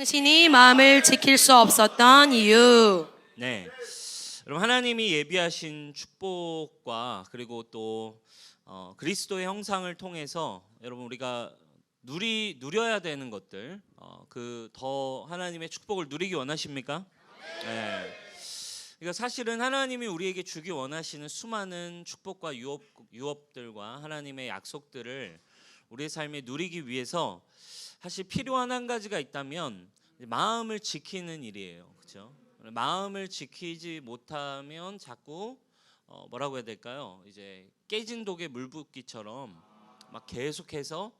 당신이 마음을 지킬 수 없었던 이유. 네, 여러분 하나님이 예비하신 축복과 그리고 또 그리스도의 형상을 통해서 여러분 우리가 누려야 되는 것들 그 더 하나님의 축복을 누리기 원하십니까? 네. 그러니까 사실은 하나님이 우리에게 주기 원하시는 수많은 축복과 유업들과 하나님의 약속들을 우리의 삶에 누리기 위해서 사실 필요한 한 가지가 있다면 마음을 지키는 일이에요. 그렇죠? 마음을 지키지 못하면 자꾸 뭐라고 해야 될까요? 이제 깨진 독에 물 붓기처럼 막 계속해서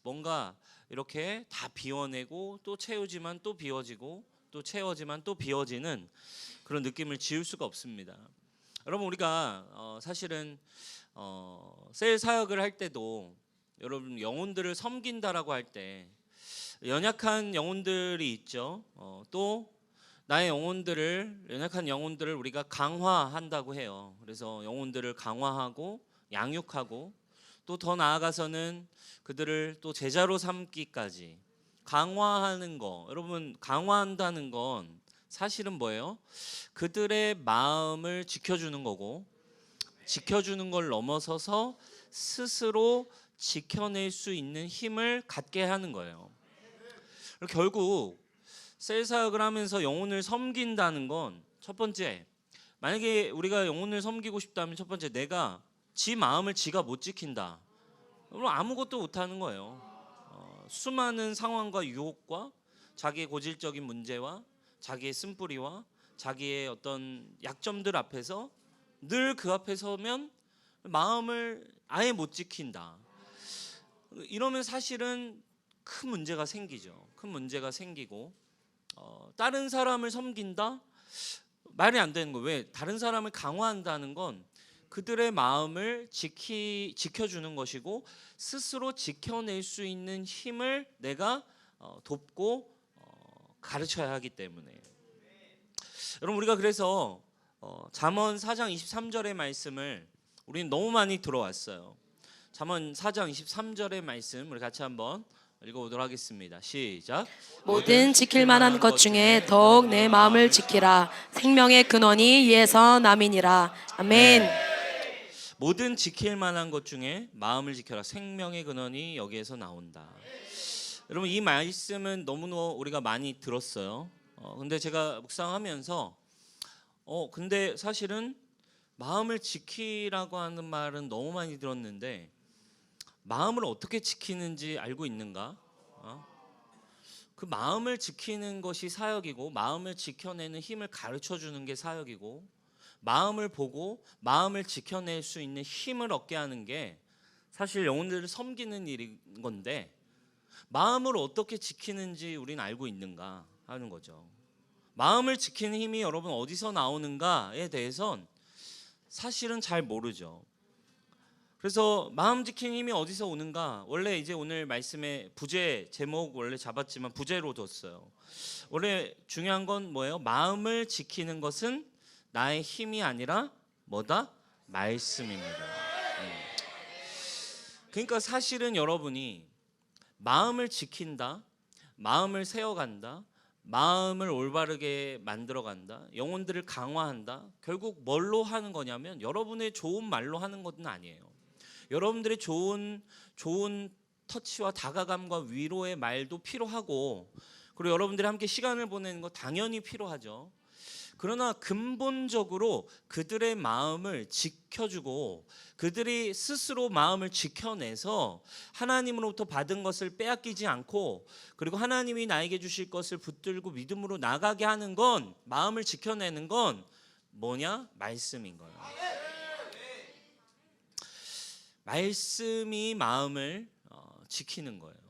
뭔가 이렇게 다 비워내고 또 채우지만 또 비워지고 또 채워지만 또 비워지는 그런 느낌을 지울 수가 없습니다. 여러분 우리가 사실은 셀 사역을 할 때도 여러분 영혼들을 섬긴다라고 할 때 연약한 영혼들이 있죠. 또 나의 연약한 영혼들을 우리가 강화한다고 해요. 그래서 영혼들을 강화하고 양육하고 또 더 나아가서는 그들을 또 제자로 삼기까지 강화하는 거. 여러분 강화한다는 건 사실은 뭐예요? 그들의 마음을 지켜주는 거고 지켜주는 걸 넘어서서 스스로 지켜낼 수 있는 힘을 갖게 하는 거예요. 결국 셀 사역을 하면서 영혼을 섬긴다는 건 첫 번째, 만약에 우리가 영혼을 섬기고 싶다면 첫 번째 내가 지 마음을 지가 못 지킨다. 그럼 아무것도 못하는 거예요. 수많은 상황과 유혹과 자기의 고질적인 문제와 자기의 쓴뿌리와 자기의 어떤 약점들 앞에서 늘 그 앞에 서면 마음을 아예 못 지킨다. 이러면 사실은 큰 문제가 생기죠. 큰 문제가 생기고 다른 사람을 섬긴다? 말이 안 되는 거예요. 왜? 다른 사람을 강화한다는 건 그들의 마음을 지켜주는 것이고 스스로 지켜낼 수 있는 힘을 내가 돕고 가르쳐야 하기 때문에 여러분 우리가 그래서 잠언 4장 23절의 말씀을 우리는 너무 많이 들어왔어요. 잠언 4장 23절의 말씀 우리 같이 한번 읽어보도록 하겠습니다. 시작. 모든 지킬 만한 것 중에 더욱 내 마음을 지키라. 생명의 근원이 이에서 남이니라. 아멘. 모든 지킬 만한 것 중에 마음을 지켜라. 생명의 근원이 여기에서 나온다. 여러분 이 말씀은 너무너무 우리가 많이 들었어요. 근데 제가 묵상하면서 근데 사실은 마음을 지키라고 하는 말은 너무 많이 들었는데 마음을 어떻게 지키는지 알고 있는가? 그 마음을 지키는 것이 사역이고 마음을 지켜내는 힘을 가르쳐주는 게 사역이고 마음을 보고 마음을 지켜낼 수 있는 힘을 얻게 하는 게 사실 영혼들을 섬기는 일인 건데 마음을 어떻게 지키는지 우리는 알고 있는가 하는 거죠. 마음을 지키는 힘이 여러분 어디서 나오는가에 대해선 사실은 잘 모르죠. 그래서 마음 지키는 힘이 어디서 오는가? 원래 이제 오늘 말씀의 부제 제목 원래 잡았지만 부제로 뒀어요. 원래 중요한 건 뭐예요? 마음을 지키는 것은 나의 힘이 아니라 뭐다? 말씀입니다. 그러니까 사실은 여러분이 마음을 지킨다, 마음을 세워간다, 마음을 올바르게 만들어간다, 영혼들을 강화한다. 결국 뭘로 하는 거냐면 여러분의 좋은 말로 하는 것은 아니에요. 여러분들의 좋은 터치와 다가감과 위로의 말도 필요하고 그리고 여러분들이 함께 시간을 보내는 거 당연히 필요하죠. 그러나 근본적으로 그들의 마음을 지켜주고 그들이 스스로 마음을 지켜내서 하나님으로부터 받은 것을 빼앗기지 않고 그리고 하나님이 나에게 주실 것을 붙들고 믿음으로 나가게 하는 건 마음을 지켜내는 건 뭐냐? 말씀인 거예요. 말씀이 마음을 지키는 거예요.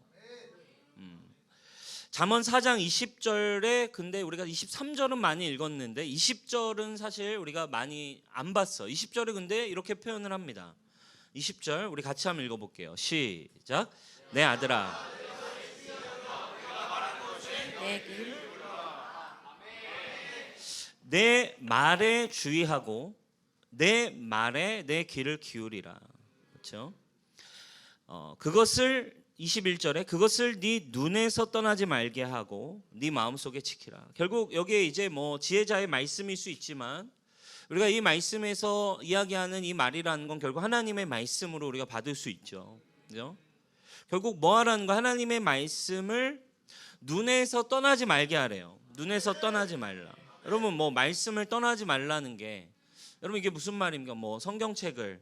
잠언 4장 20절에 근데 우리가 23절은 많이 읽었는데 20절은 사실 우리가 많이 안 봤어. 20절에 근데 이렇게 표현을 합니다. 20절 우리 같이 한번 읽어볼게요. 시작. 내 아들아 내 말에 주의하고 내 말에 내 귀를 기울이라. 그렇죠? 그것을 21절에 그것을 네 눈에서 떠나지 말게 하고 네 마음속에 지키라. 결국 여기에 이제 뭐 지혜자의 말씀일 수 있지만 우리가 이 말씀에서 이야기하는 이 말이라는 건 결국 하나님의 말씀으로 우리가 받을 수 있죠. 그죠? 결국 뭐 하라는 거? 하나님의 말씀을 눈에서 떠나지 말게 하래요. 눈에서 떠나지 말라. 여러분 뭐 말씀을 떠나지 말라는 게 여러분 이게 무슨 말입니까? 뭐 성경책을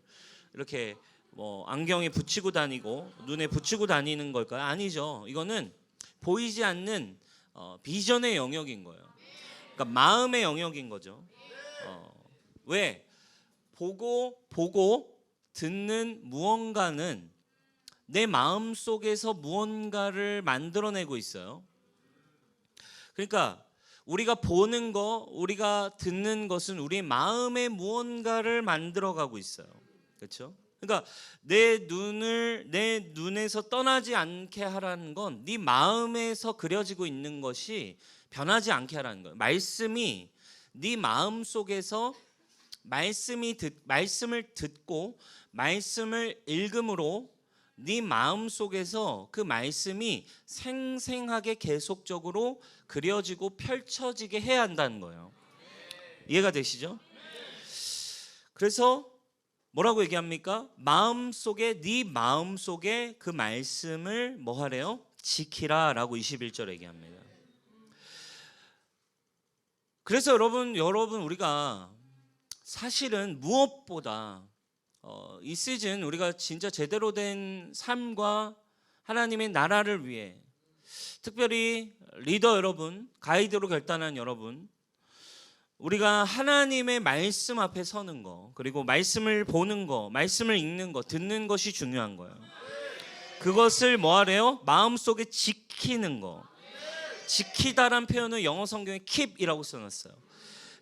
이렇게 뭐 안경에 붙이고 다니고 눈에 붙이고 다니는 걸까요? 아니죠. 이거는 보이지 않는 비전의 영역인 거예요. 그러니까 마음의 영역인 거죠. 왜? 보고 듣는 무언가는 내 마음 속에서 무언가를 만들어내고 있어요. 그러니까 우리가 보는 거, 우리가 듣는 것은 우리 마음의 무언가를 만들어가고 있어요. 그렇죠? 그러니까 내 눈에서 떠나지 않게 하라는 건 네 마음에서 그려지고 있는 것이 변하지 않게 하라는 거예요. 말씀이 네 마음 속에서 말씀을 듣고 말씀을 읽음으로 네 마음 속에서 그 말씀이 생생하게 계속적으로 그려지고 펼쳐지게 해야 한다는 거예요. 이해가 되시죠? 그래서 뭐라고 얘기합니까? 네 마음 속에 그 말씀을 뭐 하래요? 지키라라고 21절에 얘기합니다. 그래서 여러분 우리가 사실은 무엇보다 이 시즌 우리가 진짜 제대로 된 삶과 하나님의 나라를 위해 특별히 리더 여러분, 가이드로 결단한 여러분, 우리가 하나님의 말씀 앞에 서는 거, 그리고 말씀을 보는 거, 말씀을 읽는 거, 듣는 것이 중요한 거예요. 그것을 뭐 하래요? 마음속에 지키는 거. 지키다란 표현을 영어 성경에 keep이라고 써놨어요.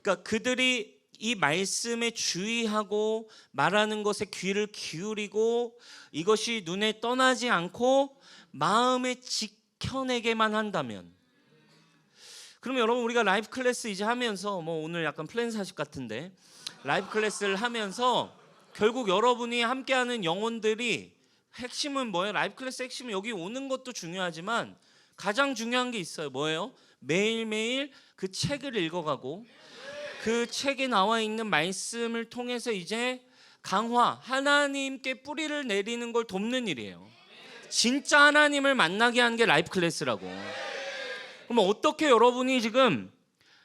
그러니까 그들이 이 말씀에 주의하고 말하는 것에 귀를 기울이고 이것이 눈에 떠나지 않고 마음에 지켜내게만 한다면, 그러면 여러분 우리가 라이프 클래스 이제 하면서 뭐 오늘 약간 플랜 40 같은데 라이프 클래스를 하면서 결국 여러분이 함께하는 영혼들이 핵심은 뭐예요? 라이프 클래스 핵심은 여기 오는 것도 중요하지만 가장 중요한 게 있어요. 뭐예요? 매일매일 그 책을 읽어가고 그 책에 나와 있는 말씀을 통해서 이제 강화, 하나님께 뿌리를 내리는 걸 돕는 일이에요. 진짜 하나님을 만나게 하는 게 라이프 클래스라고. 그럼 어떻게 여러분이 지금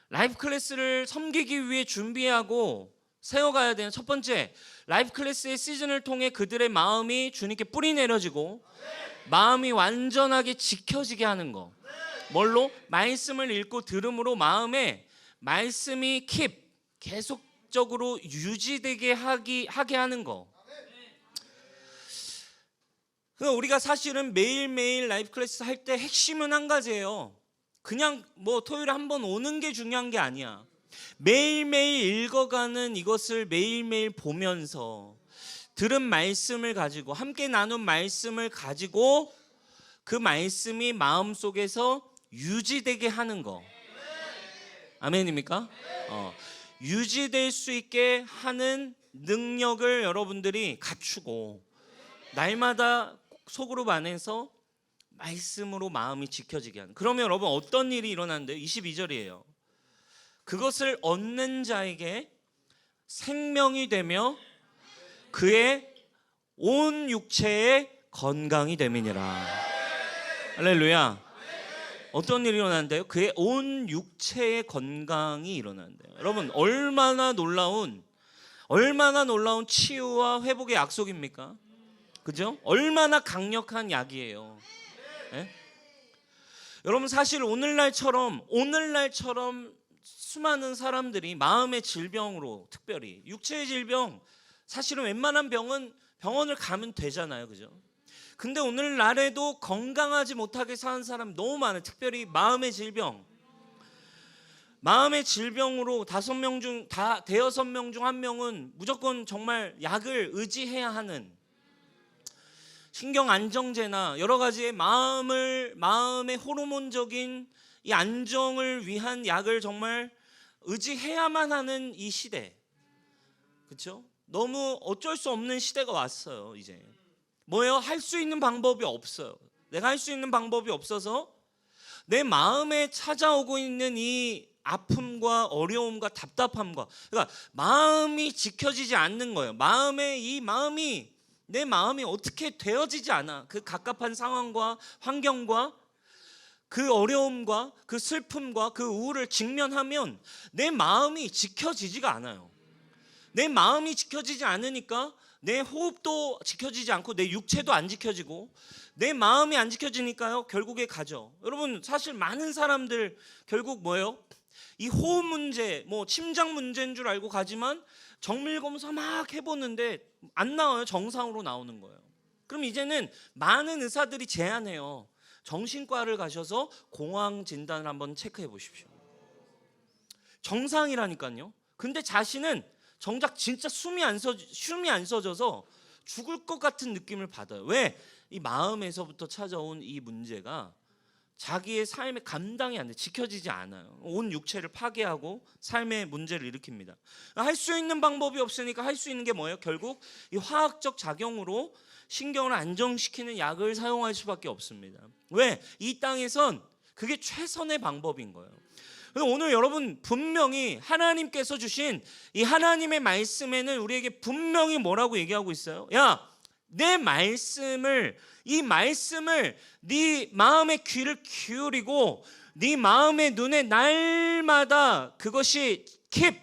라이프 클래스를 섬기기 위해 준비하고 세워가야 되는 첫 번째, 라이프 클래스의 시즌을 통해 그들의 마음이 주님께 뿌리 내려지고 마음이 완전하게 지켜지게 하는 거. 뭘로? 말씀을 읽고 들음으로 마음에 말씀이 계속적으로 유지되게 하게 하는 거. 그러니까 우리가 사실은 매일매일 라이프 클래스 할 때 핵심은 한 가지예요. 그냥 뭐 토요일에 한 번 오는 게 중요한 게 아니야. 매일매일 읽어가는 이것을 매일매일 보면서 들은 말씀을 가지고 함께 나눈 말씀을 가지고 그 말씀이 마음속에서 유지되게 하는 거. 아멘입니까? 유지될 수 있게 하는 능력을 여러분들이 갖추고 날마다 속으로 안에서 말씀으로 마음이 지켜지게 하는. 그러면 여러분 어떤 일이 일어나는데요? 22절이에요. 그것을 얻는 자에게 생명이 되며 그의 온 육체의 건강이 됨이니라. 할렐루야. 어떤 일이 일어나는데요? 그의 온 육체의 건강이 일어나는데요. 여러분 얼마나 놀라운 치유와 회복의 약속입니까? 그죠? 얼마나 강력한 약이에요. 네? 여러분 사실 오늘날처럼 수많은 사람들이 마음의 질병으로, 특별히 육체의 질병, 사실은 웬만한 병은 병원을 가면 되잖아요. 그죠? 근데 오늘날에도 건강하지 못하게 사는 사람 너무 많아요. 특별히 마음의 질병으로 대여섯 명 중 1명은 무조건 정말 약을 의지해야 하는, 신경 안정제나 여러 가지의 마음의 호르몬적인 이 안정을 위한 약을 정말 의지해야만 하는 이 시대. 그렇죠? 너무 어쩔 수 없는 시대가 왔어요. 이제 뭐예요? 할 수 있는 방법이 없어요. 내가 할 수 있는 방법이 없어서 내 마음에 찾아오고 있는 이 아픔과 어려움과 답답함과, 그러니까 마음이 지켜지지 않는 거예요. 내 마음이 어떻게 되어지지 않아. 그 갑갑한 상황과 환경과 그 어려움과 그 슬픔과 그 우울을 직면하면 내 마음이 지켜지지가 않아요. 내 마음이 지켜지지 않으니까 내 호흡도 지켜지지 않고 내 육체도 안 지켜지고, 내 마음이 안 지켜지니까요 결국에 가죠. 여러분, 사실 많은 사람들 결국 뭐예요? 이 호흡 문제, 뭐 심장 문제인 줄 알고 가지만 정밀 검사 막 해보는데 안 나와요. 정상으로 나오는 거예요. 그럼 이제는 많은 의사들이 제안해요. 정신과를 가셔서 공황 진단을 한번 체크해 보십시오. 정상이라니까요. 근데 자신은 정작 진짜 숨이 안 서져서 죽을 것 같은 느낌을 받아요. 왜? 이 마음에서부터 찾아온 이 문제가 자기의 삶에 감당이 안 돼, 지켜지지 않아요. 온 육체를 파괴하고 삶의 문제를 일으킵니다. 할 수 있는 방법이 없으니까 할 수 있는 게 뭐예요? 결국 이 화학적 작용으로 신경을 안정시키는 약을 사용할 수밖에 없습니다. 왜? 이 땅에선 그게 최선의 방법인 거예요. 오늘 여러분, 분명히 하나님께서 주신 이 하나님의 말씀에는 우리에게 분명히 뭐라고 얘기하고 있어요? 야, 내 말씀을, 이 말씀을 네 마음의 귀를 기울이고 네 마음의 눈에 날마다 그것이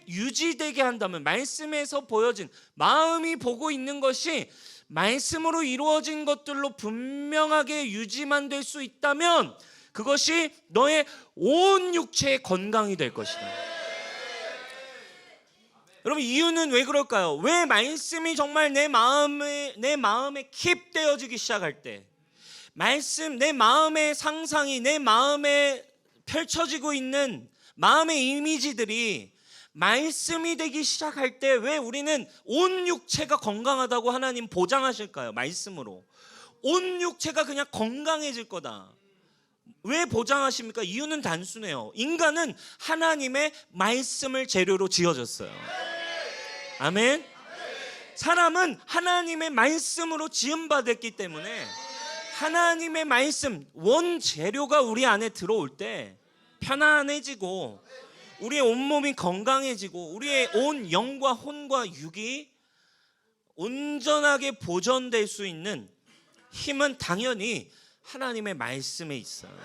유지되게 한다면, 말씀에서 보여진, 마음이 보고 있는 것이 말씀으로 이루어진 것들로 분명하게 유지만 될 수 있다면 그것이 너의 온 육체의 건강이 될 것이다. 여러분, 이유는 왜 그럴까요? 왜 말씀이 정말 내 마음에 킵되어지기 시작할 때, 내 마음의 상상이, 내 마음에 펼쳐지고 있는 마음의 이미지들이 말씀이 되기 시작할 때 왜 우리는 온 육체가 건강하다고 하나님 보장하실까요? 말씀으로 온 육체가 그냥 건강해질 거다. 왜 보장하십니까? 이유는 단순해요. 인간은 하나님의 말씀을 재료로 지어졌어요. 아멘. 사람은 하나님의 말씀으로 지음받았기 때문에 하나님의 말씀, 원재료가 우리 안에 들어올 때 편안해지고 우리의 온몸이 건강해지고 우리의 온 영과 혼과 육이 온전하게 보존될 수 있는 힘은 당연히 하나님의 말씀에 있어요.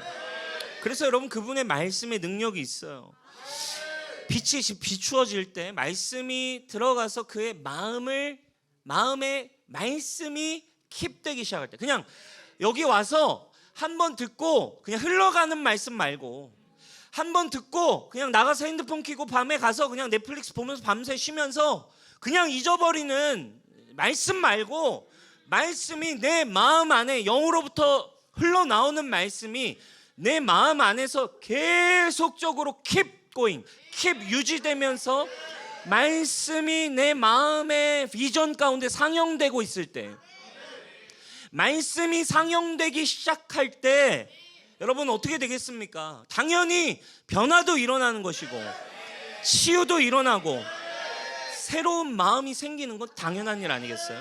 그래서 여러분, 그분의 말씀의 능력이 있어요. 빛이 비추어질 때 말씀이 들어가서 그의 마음에 말씀이 킵되기 시작할 때, 그냥 여기 와서 한번 듣고 그냥 흘러가는 말씀 말고, 한번 듣고 그냥 나가서 핸드폰 켜고 밤에 가서 그냥 넷플릭스 보면서 밤새 쉬면서 그냥 잊어버리는 말씀 말고, 말씀이 내 마음 안에 영으로부터 흘러나오는 말씀이 내 마음 안에서 계속적으로 keep 유지되면서 말씀이 내 마음의 비전 가운데 상영되고 있을 때, 말씀이 상영되기 시작할 때 여러분 어떻게 되겠습니까? 당연히 변화도 일어나는 것이고 치유도 일어나고 새로운 마음이 생기는 건 당연한 일 아니겠어요?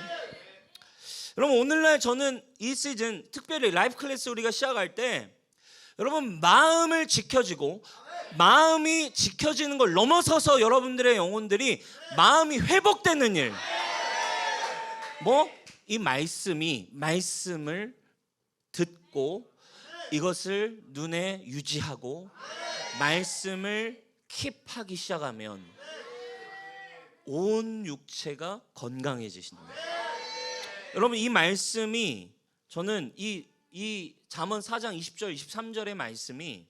여러분, 오늘날 저는 이 시즌 특별히 라이프 클래스 우리가 시작할 때 여러분, 마음을 지켜지고 마음이 지켜지는 걸 넘어서서 여러분들의 영혼들이 마음이 회복되는 일, 이 말씀을 듣고 이것을 눈에 유지하고 말씀을 킵하기 시작하면 온 육체가 건강해지신다. 여러분, 이 말씀이, 저는 이 잠언 4장 20절 23절의 말씀이,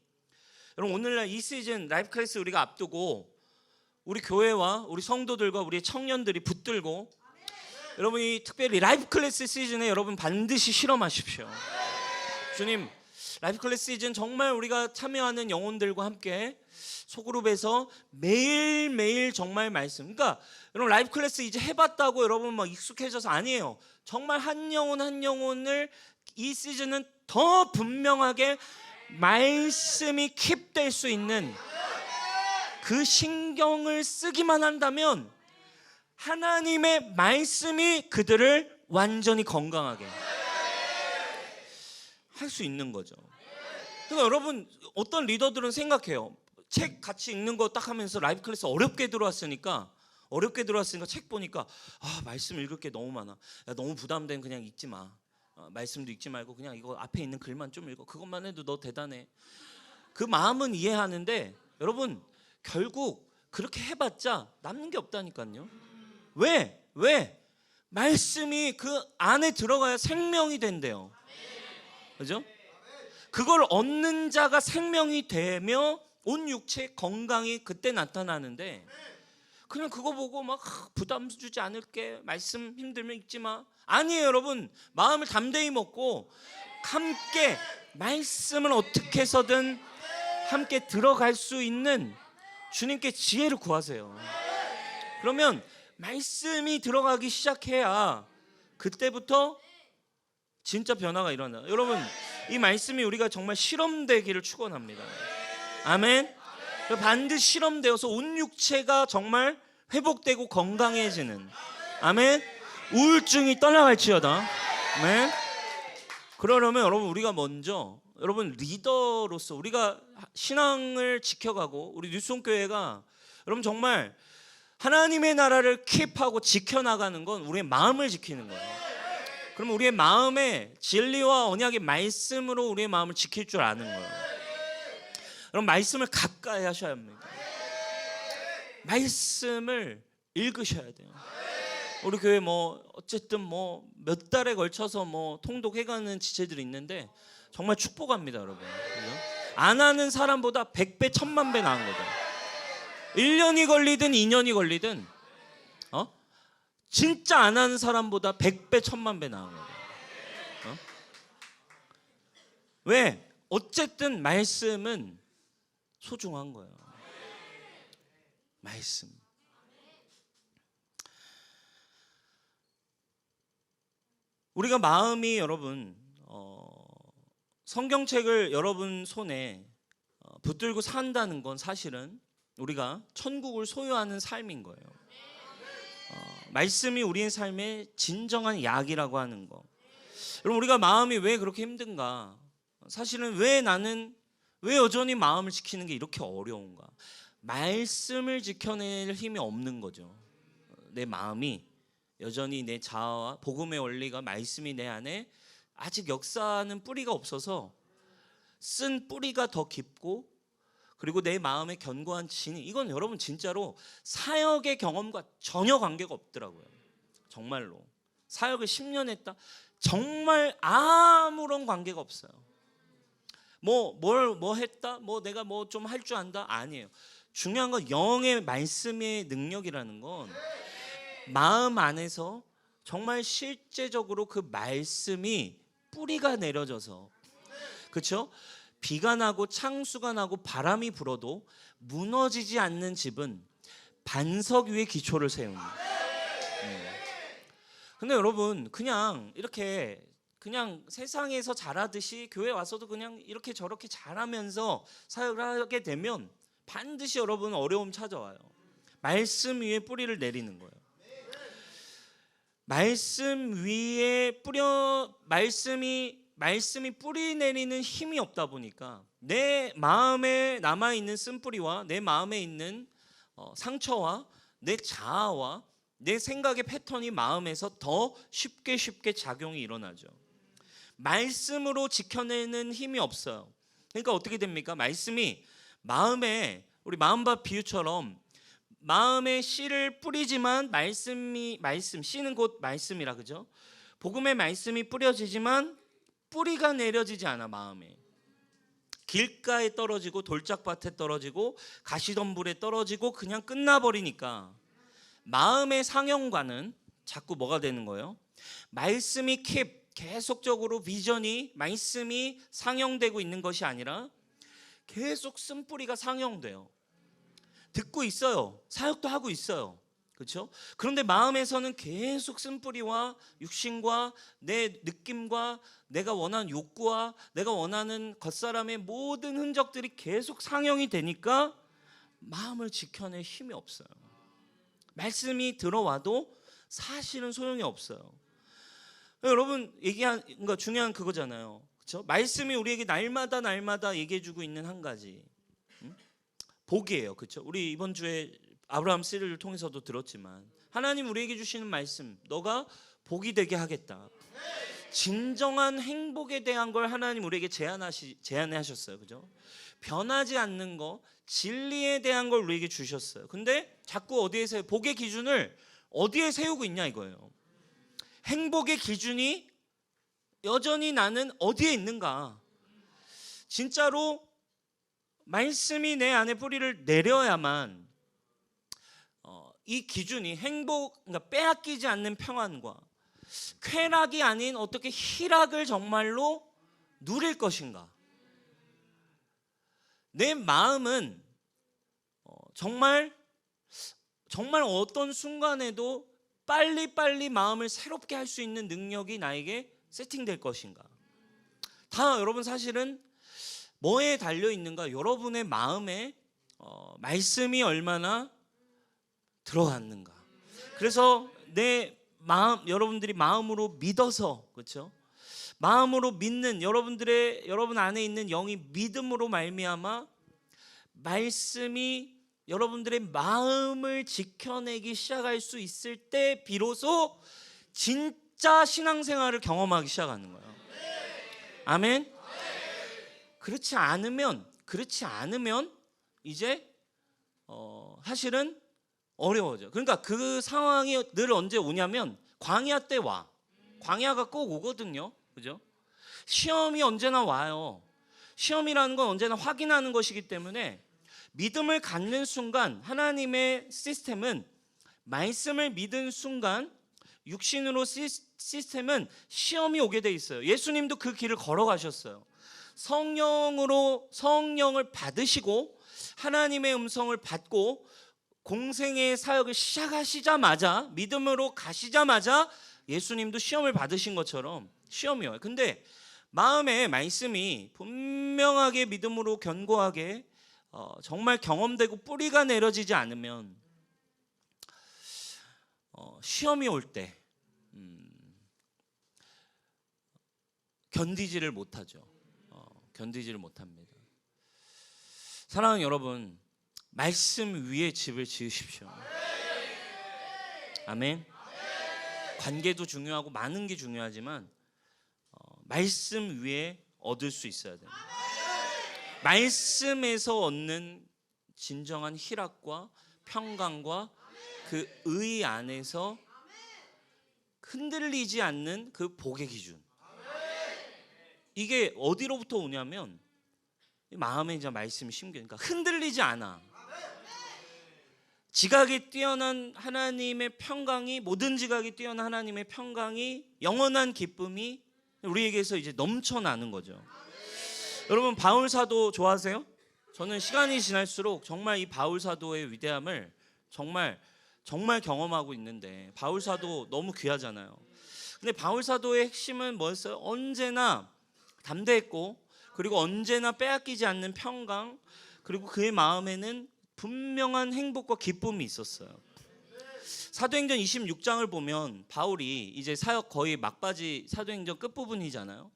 여러분 오늘날 이 시즌 라이프 클래스 우리가 앞두고 우리 교회와 우리 성도들과 우리 청년들이 붙들고, 여러분이 특별히 라이프 클래스 시즌에 여러분 반드시 실험하십시오. 주님, 라이프 클래스 시즌 정말 우리가 참여하는 영혼들과 함께 소그룹에서 매일매일 정말 말씀, 그러니까 여러분 라이프 클래스 이제 해봤다고 여러분 막 익숙해져서 아니에요. 정말 한 영혼 한 영혼을 이 시즌은 더 분명하게 말씀이 킵될 수 있는 그 신경을 쓰기만 한다면 하나님의 말씀이 그들을 완전히 건강하게, 할 수 있는 거죠. 그러니까 여러분, 어떤 리더들은 생각해요. 책 같이 읽는 거 딱 하면서 라이브 클래스 어렵게 들어왔으니까 책 보니까 말씀 읽을 게 너무 많아. 야, 너무 부담되면 그냥 읽지 마. 말씀도 읽지 말고 그냥 이거 앞에 있는 글만 좀 읽어. 그것만 해도 너 대단해. 그 마음은 이해하는데 여러분, 결국 그렇게 해봤자 남는 게 없다니까요. 왜? 말씀이 그 안에 들어가야 생명이 된대요. 그죠? 그걸 얻는 자가 생명이 되며 온 육체의 건강이 그때 나타나는데, 그냥 그거 보고 막 부담 주지 않을게, 말씀 힘들면 읽지 마. 아니에요 여러분. 마음을 담대히 먹고 함께 말씀을 어떻게 해서든 함께 들어갈 수 있는 주님께 지혜를 구하세요. 그러면 말씀이 들어가기 시작해야 그때부터 진짜 변화가 일어나요. 여러분, 이 말씀이 우리가 정말 실험되기를 축원합니다. 아멘. 반드시 실험되어서 온 육체가 정말 회복되고 건강해지는, 아멘, 우울증이 떠나갈지어다. 아멘. 그러려면 여러분, 우리가 먼저 여러분 리더로서 우리가 신앙을 지켜가고, 우리 뉴스홈교회가 여러분 정말 하나님의 나라를 킵하고 지켜나가는 건 우리의 마음을 지키는 거예요. 그럼 우리의 마음에 진리와 언약의 말씀으로 우리의 마음을 지킬 줄 아는 거예요. 여러분, 말씀을 가까이 하셔야 합니다. 말씀을 읽으셔야 돼요. 우리 교회 어쨌든 몇 달에 걸쳐서 통독해가는 지체들이 있는데 정말 축복합니다, 여러분. 그죠? 안 하는 사람보다 100배, 1000만 배 나은 거죠. 1년이 걸리든 2년이 걸리든 진짜 안 하는 사람보다 100배, 1000만 배 나은 거죠. 왜? 어쨌든 말씀은 소중한 거예요. 말씀. 우리가 마음이 여러분 성경책을 여러분 손에 붙들고 산다는 건 사실은 우리가 천국을 소유하는 삶인 거예요. 말씀이 우리의 삶의 진정한 약이라고 하는 거. 여러분, 우리가 마음이 왜 그렇게 힘든가? 사실은 왜 여전히 마음을 지키는 게 이렇게 어려운가? 말씀을 지켜낼 힘이 없는 거죠. 내 마음이 여전히 내 자아와 복음의 원리가, 말씀이 내 안에 아직 역사하는 뿌리가 없어서 쓴 뿌리가 더 깊고, 그리고 내 마음의 견고한 진이, 이건 여러분 진짜로 사역의 경험과 전혀 관계가 없더라고요. 정말로 사역을 10년 했다, 정말 아무런 관계가 없어요. 뭘 했다, 내가 좀 할 줄 안다, 아니에요. 중요한 건 영의 말씀의 능력이라는 건 마음 안에서 정말 실제적으로 그 말씀이 뿌리가 내려져서, 그렇죠? 비가 나고 창수가 나고 바람이 불어도 무너지지 않는 집은 반석 위에 기초를 세우는. 근데 여러분, 그냥 이렇게 그냥 세상에서 잘하듯이 교회 와서도 그냥 이렇게 저렇게 잘하면서 사역을 하게 되면 반드시 여러분 어려움 찾아와요. 말씀 위에 뿌리를 내리는 거예요. 말씀 위에 말씀이 뿌리 내리는 힘이 없다 보니까 내 마음에 남아있는 쓴뿌리와 내 마음에 있는 상처와 내 자아와 내 생각의 패턴이 마음에서 더 쉽게 작용이 일어나죠. 말씀으로 지켜내는 힘이 없어요. 그러니까 어떻게 됩니까? 말씀이 마음에, 우리 마음밭 비유처럼 마음에 씨를 뿌리지만 씨는 곧 말씀이라, 그죠? 복음의 말씀이 뿌려지지만 뿌리가 내려지지 않아. 마음에 길가에 떨어지고 돌짝밭에 떨어지고 가시덤불에 떨어지고 그냥 끝나버리니까 마음의 상형과는 자꾸 뭐가 되는 거예요? 말씀이 계속적으로 비전이, 말씀이 상형되고 있는 것이 아니라 계속 쓴뿌리가 상형돼요. 듣고 있어요. 사역도 하고 있어요. 그렇죠? 그런데 마음에서는 계속 쓴뿌리와 육신과 내 느낌과 내가 원하는 욕구와 내가 원하는 겉사람의 모든 흔적들이 계속 상형이 되니까 마음을 지켜낼 힘이 없어요. 말씀이 들어와도 사실은 소용이 없어요. 여러분 얘기한 거 중요한 그거잖아요. 그렇죠? 말씀이 우리에게 날마다 얘기해주고 있는 한 가지 복이에요. 그렇죠? 우리 이번 주에 아브라함 시리즈를 통해서도 들었지만 하나님 우리에게 주시는 말씀, 너가 복이 되게 하겠다. 진정한 행복에 대한 걸 하나님 우리에게 제안하셨어요. 그죠? 변하지 않는 거, 진리에 대한 걸 우리에게 주셨어요. 근데 자꾸 어디에서 복의 기준을 어디에 세우고 있냐 이거예요. 행복의 기준이 여전히 나는 어디에 있는가? 진짜로 말씀이 내 안에 뿌리를 내려야만 이 기준이 그러니까 빼앗기지 않는 평안과 쾌락이 아닌 어떻게 희락을 정말로 누릴 것인가? 내 마음은 정말 어떤 순간에도 빨리 마음을 새롭게 할 수 있는 능력이 나에게 세팅될 것인가? 다 여러분 사실은 뭐에 달려 있는가? 여러분의 마음에 말씀이 얼마나 들어갔는가? 그래서 내 마음, 여러분들이 마음으로 믿어서, 그렇죠? 마음으로 믿는 여러분 안에 있는 영이 믿음으로 말미암아 말씀이 여러분들의 마음을 지켜내기 시작할 수 있을 때 비로소 진짜 신앙생활을 경험하기 시작하는 거예요. 아멘. 그렇지 않으면 이제 사실은 어려워져. 그러니까 그 상황이 늘 언제 오냐면 광야 때 와. 광야가 꼭 오거든요. 그죠? 시험이 언제나 와요. 시험이라는 건 언제나 확인하는 것이기 때문에 믿음을 갖는 순간 하나님의 시스템은 말씀을 믿은 순간 육신으로 시스템은 시험이 오게 돼 있어요. 예수님도 그 길을 걸어가셨어요. 성령을 받으시고 하나님의 음성을 받고 공생의 사역을 시작하시자마자 믿음으로 가시자마자 예수님도 시험을 받으신 것처럼 시험이 와요. 근데 마음에 말씀이 분명하게 믿음으로 견고하게 정말 경험되고 뿌리가 내려지지 않으면 시험이 올 때 견디지를 못하죠. 견디지를 못합니다. 사랑하는 여러분, 말씀 위에 집을 지으십시오. 아멘. 관계도 중요하고 많은 게 중요하지만 말씀 위에 얻을 수 있어야 됩니다. 말씀에서 얻는 진정한 희락과 평강과 그 의 안에서 흔들리지 않는 그 복의 기준, 이게 어디로부터 오냐면 마음에 이제 말씀이 심겨니까 흔들리지 않아. 지각이 뛰어난 하나님의 평강이, 모든 지각이 뛰어난 하나님의 평강이, 영원한 기쁨이 우리에게서 이제 넘쳐나는 거죠. 여러분 바울 사도 좋아하세요? 저는 시간이 지날수록 정말 이 바울 사도의 위대함을 정말 경험하고 있는데, 바울 사도 너무 귀하잖아요. 근데 바울 사도의 핵심은 뭐였어요? 언제나 담대했고, 그리고 언제나 빼앗기지 않는 평강, 그리고 그의 마음에는 분명한 행복과 기쁨이 있었어요. 사도행전 26장을 보면 바울이 이제 사역 거의 막바지, 사도행전 끝부분이잖아요.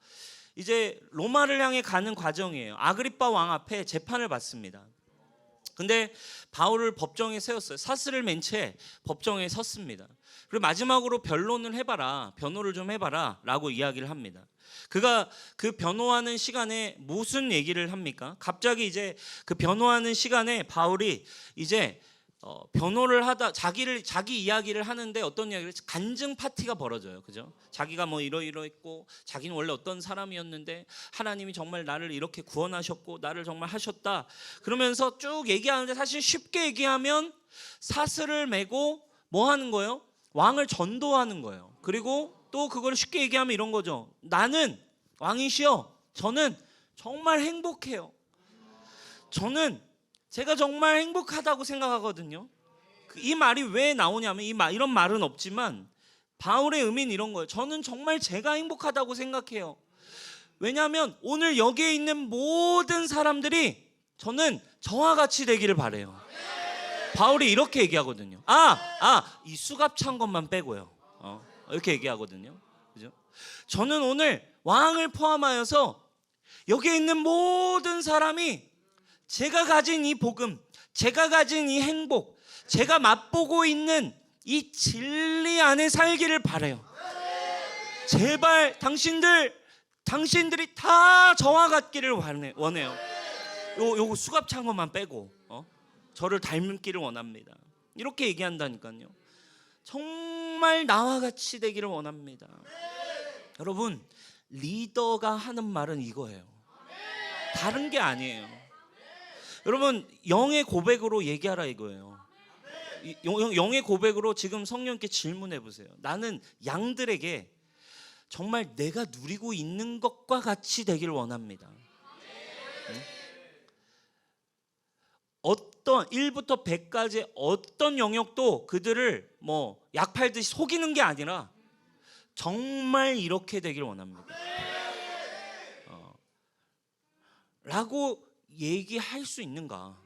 이제 로마를 향해 가는 과정이에요. 아그리빠 왕 앞에 재판을 받습니다. 근데 바울을 법정에 세웠어요. 사슬을 맨 채 법정에 섰습니다. 그리고 마지막으로 변론을 해봐라, 변호를 좀 해봐라 라고 이야기를 합니다. 그가 그 변호하는 시간에 무슨 얘기를 합니까? 갑자기 이제 그 변호하는 시간에 바울이 이제 변호를 하다 자기 이야기를 하는데 어떤 이야기를, 간증 파티가 벌어져요. 그죠? 자기가 뭐 이러했고, 자기는 원래 어떤 사람이었는데 하나님이 정말 나를 이렇게 구원하셨고 나를 정말 하셨다, 그러면서 쭉 얘기하는데, 사실 쉽게 얘기하면 사슬을 메고 뭐 하는 거예요? 왕을 전도하는 거예요. 그리고 또 그걸 쉽게 얘기하면 이런 거죠. 나는 왕이시여, 저는 정말 행복해요. 제가 정말 행복하다고 생각하거든요. 이 말이 왜 나오냐면, 이런 말은 없지만 바울의 의미는 이런 거예요. 저는 정말 제가 행복하다고 생각해요. 왜냐하면 오늘 여기에 있는 모든 사람들이 저는 저와 같이 되기를 바래요. 바울이 이렇게 얘기하거든요. 이 수갑 찬 것만 빼고요. 이렇게 얘기하거든요. 그죠? 저는 오늘 왕을 포함하여서 여기에 있는 모든 사람이 제가 가진 이 복음, 제가 가진 이 행복, 제가 맛보고 있는 이 진리 안에 살기를 바라요. 제발 당신들이 다 저와 같기를 원해요. 요거 수갑찬 것만 빼고 저를 닮기를 원합니다. 이렇게 얘기한다니까요. 정말 나와 같이 되기를 원합니다. 여러분, 리더가 하는 말은 이거예요. 다른 게 아니에요. 여러분, 영의 고백으로 얘기하라 이거예요. 영의 고백으로 지금 성령께 질문해 보세요. 나는 양들에게 정말 내가 누리고 있는 것과 같이 되기를 원합니다. 어떤 1부터 100까지 어떤 영역도 그들을 뭐 약 팔듯이 속이는 게 아니라 정말 이렇게 되기를 원합니다. 라고 얘기할 수 있는가?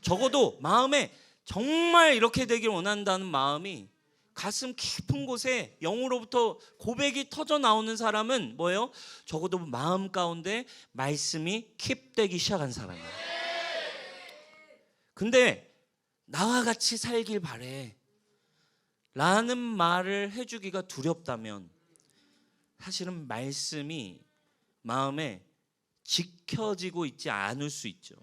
적어도 마음에 정말 이렇게 되길 원한다는 마음이 가슴 깊은 곳에 영으로부터 고백이 터져 나오는 사람은 뭐예요? 적어도 마음 가운데 말씀이 킵되기 시작한 사람이에요. 근데 나와 같이 살길 바래 라는 말을 해주기가 두렵다면 사실은 말씀이 마음에 지켜지고 있지 않을 수 있죠.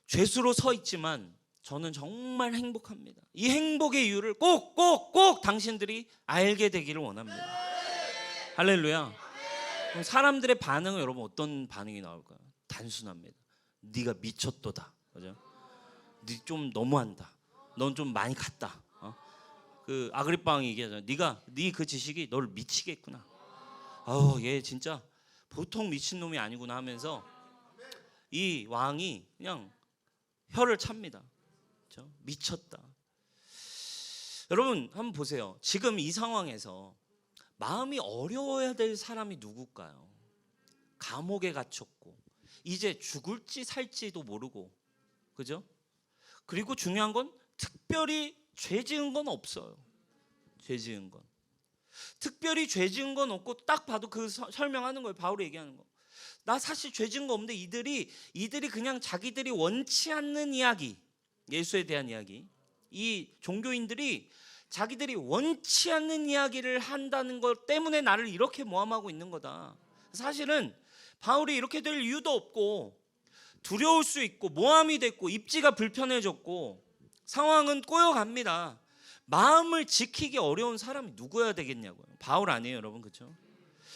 죄수로 서 있지만 저는 정말 행복합니다. 이 행복의 이유를 꼭 당신들이 알게 되기를 원합니다. 할렐루야. 그럼 사람들의 반응은 여러분 어떤 반응이 나올까요? 단순합니다. 네가 미쳤도다. 그죠? 네 좀 너무한다. 넌 좀 많이 갔다. 그 아그리빠 왕이 얘기하잖아요. 네 그 지식이 너를 미치겠구나. 아우, 얘 진짜 보통 미친 놈이 아니구나 하면서 이 왕이 그냥 혀를 찹니다. 그렇죠? 미쳤다. 여러분 한번 보세요. 지금 이 상황에서 마음이 어려워야 될 사람이 누굴까요? 감옥에 갇혔고 이제 죽을지 살지도 모르고, 그죠? 그리고 중요한 건 특별히 죄 지은 건 없어요. 죄 지은 건 특별히 죄 지은 건 없고 딱 봐도 그 설명하는 거예요. 바울이 얘기하는 거. 나 사실 죄 지은 거 없는데 이들이 그냥 자기들이 원치 않는 이야기, 예수에 대한 이야기, 이 종교인들이 자기들이 원치 않는 이야기를 한다는 것 때문에 나를 이렇게 모함하고 있는 거다. 사실은 바울이 이렇게 될 이유도 없고 두려울 수 있고 모함이 됐고 입지가 불편해졌고 상황은 꼬여갑니다. 마음을 지키기 어려운 사람이 누구여야 되겠냐고요. 바울 아니에요, 여러분. 그렇죠?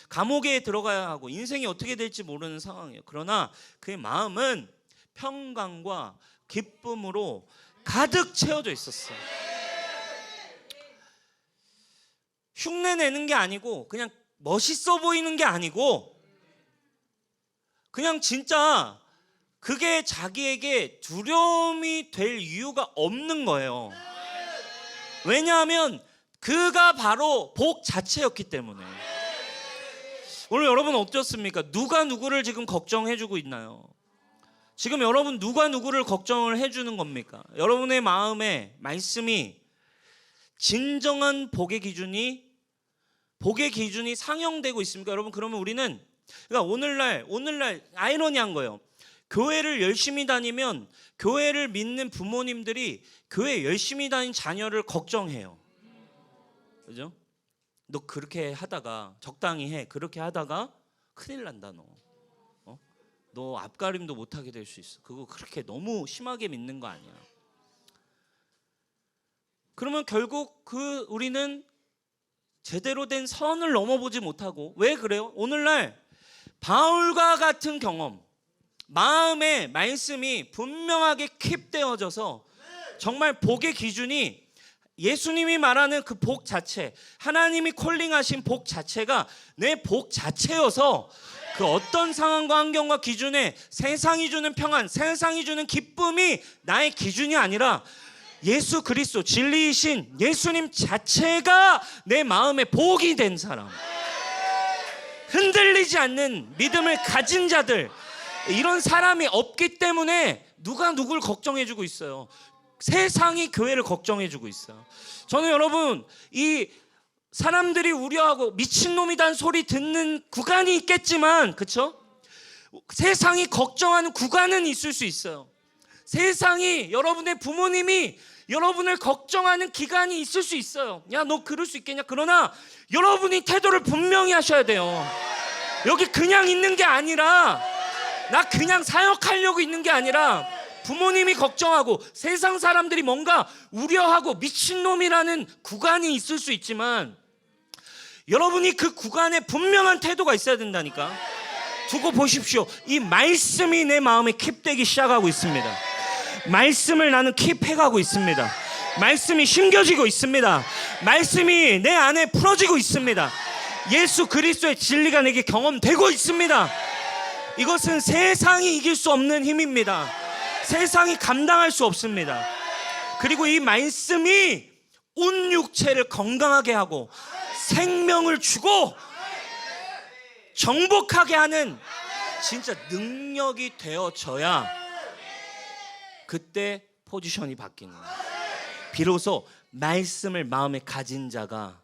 감옥에 들어가야 하고 인생이 어떻게 될지 모르는 상황이에요. 그러나 그의 마음은 평강과 기쁨으로 가득 채워져 있었어요. 흉내 내는 게 아니고 그냥 멋있어 보이는 게 아니고 그냥 진짜 그게 자기에게 두려움이 될 이유가 없는 거예요. 왜냐하면 그가 바로 복 자체였기 때문에. 오늘 여러분 어떻습니까? 누가 누구를 지금 걱정해주고 있나요? 지금 여러분 누가 누구를 걱정을 해주는 겁니까? 여러분의 마음에 말씀이 진정한 복의 기준이 상영되고 있습니까? 여러분, 그러면 우리는 그러니까 오늘날 아이러니한 거예요. 교회를 열심히 다니면 교회를 믿는 부모님들이 교회 열심히 다닌 자녀를 걱정해요. 그죠? 너 그렇게 하다가 적당히 해. 그렇게 하다가 큰일 난다 너. 너 앞가림도 못하게 될 수 있어. 그거 그렇게 너무 심하게 믿는 거 아니야. 그러면 결국 우리는 제대로 된 선을 넘어보지 못하고, 왜 그래요? 오늘날 바울과 같은 경험, 마음의 말씀이 분명하게 킵되어져서 정말 복의 기준이 예수님이 말하는 그 복 자체, 하나님이 콜링하신 복 자체가 내 복 자체여서 그 어떤 상황과 환경과 기준에 세상이 주는 평안, 세상이 주는 기쁨이 나의 기준이 아니라 예수 그리스도 진리이신 예수님 자체가 내 마음의 복이 된 사람, 흔들리지 않는 믿음을 가진 자들, 이런 사람이 없기 때문에 누가 누굴 걱정해주고 있어요. 세상이 교회를 걱정해주고 있어요. 저는 여러분 이 사람들이 우려하고 미친놈이란 소리 듣는 구간이 있겠지만, 그렇죠? 세상이 걱정하는 구간은 있을 수 있어요. 세상이, 여러분의 부모님이 여러분을 걱정하는 기간이 있을 수 있어요. 야, 너 그럴 수 있겠냐? 그러나 여러분이 태도를 분명히 하셔야 돼요. 여기 그냥 있는 게 아니라, 나 그냥 사역하려고 있는 게 아니라, 부모님이 걱정하고 세상 사람들이 뭔가 우려하고 미친놈이라는 구간이 있을 수 있지만, 여러분이 그 구간에 분명한 태도가 있어야 된다니까. 두고 보십시오. 이 말씀이 내 마음에 킵되기 시작하고 있습니다. 말씀을 나는 킵해가고 있습니다. 말씀이 심겨지고 있습니다. 말씀이 내 안에 풀어지고 있습니다. 예수 그리스도의 진리가 내게 경험되고 있습니다. 이것은 세상이 이길 수 없는 힘입니다. 세상이 감당할 수 없습니다. 그리고 이 말씀이 온 육체를 건강하게 하고 생명을 주고 정복하게 하는 진짜 능력이 되어져야 그때 포지션이 바뀌는 거예요. 비로소 말씀을 마음에 가진 자가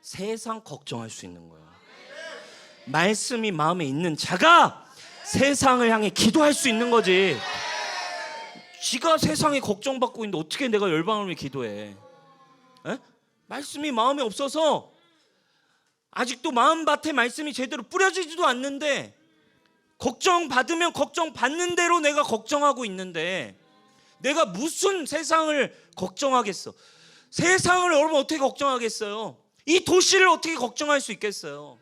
세상 걱정할 수 있는 거예요. 말씀이 마음에 있는 자가 세상을 향해 기도할 수 있는 거지. 지가 세상에 걱정받고 있는데 어떻게 내가 열방을 위해 기도해? 에? 말씀이 마음에 없어서 아직도 마음밭에 말씀이 제대로 뿌려지지도 않는데, 걱정받으면 걱정받는 대로 내가 걱정하고 있는데, 내가 무슨 세상을 걱정하겠어? 세상을 여러분 어떻게 걱정하겠어요? 이 도시를 어떻게 걱정할 수 있겠어요?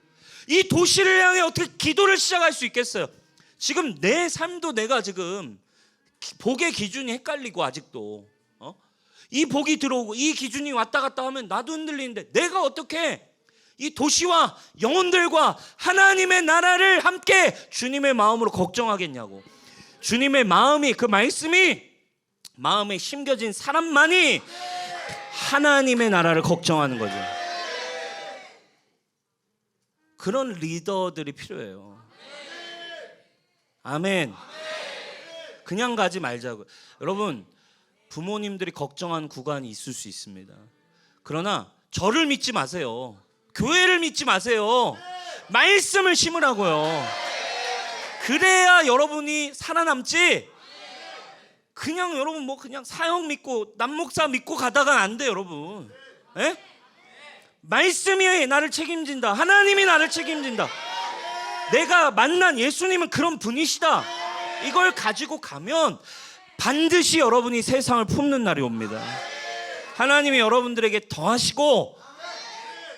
이 도시를 향해 어떻게 기도를 시작할 수 있겠어요? 지금 내 삶도 내가 지금 복의 기준이 헷갈리고, 아직도 이 복이 들어오고 이 기준이 왔다 갔다 하면 나도 흔들리는데, 내가 어떻게 이 도시와 영혼들과 하나님의 나라를 함께 주님의 마음으로 걱정하겠냐고. 주님의 마음이, 그 말씀이 마음에 심겨진 사람만이 하나님의 나라를 걱정하는 거죠. 그런 리더들이 필요해요. 아멘. 그냥 가지 말자고요. 여러분, 부모님들이 걱정하는 구간이 있을 수 있습니다. 그러나 저를 믿지 마세요. 교회를 믿지 마세요. 말씀을 심으라고요. 그래야 여러분이 살아남지. 그냥 여러분 뭐 그냥 사역 믿고 남목사 믿고 가다가 안 돼, 여러분. 에? 말씀이 나를 책임진다. 하나님이 나를 책임진다. 내가 만난 예수님은 그런 분이시다. 이걸 가지고 가면 반드시 여러분이 세상을 품는 날이 옵니다. 하나님이 여러분들에게 더하시고,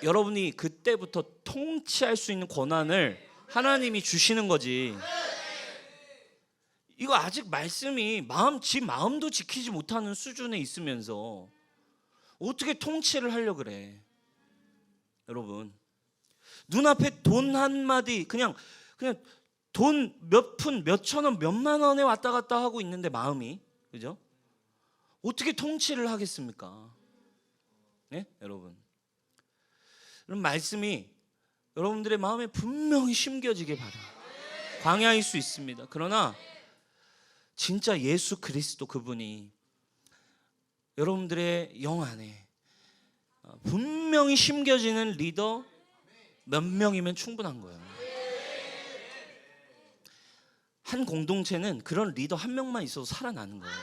여러분이 그때부터 통치할 수 있는 권한을 하나님이 주시는 거지. 이거 아직 말씀이 지 마음도 지키지 못하는 수준에 있으면서 어떻게 통치를 하려고 그래? 여러분, 눈앞에 돈 한마디, 그냥 돈 몇 푼, 몇 천 원, 몇만 원에 왔다 갔다 하고 있는데 마음이, 그죠? 어떻게 통치를 하겠습니까? 네? 여러분, 그런 말씀이 여러분들의 마음에 분명히 심겨지게 바라요. 광야일 수 있습니다. 그러나 진짜 예수 그리스도 그분이 여러분들의 영 안에 분명히 심겨지는 리더 몇 명이면 충분한 거예요. 한 공동체는 그런 리더 한 명만 있어도 살아나는 거예요.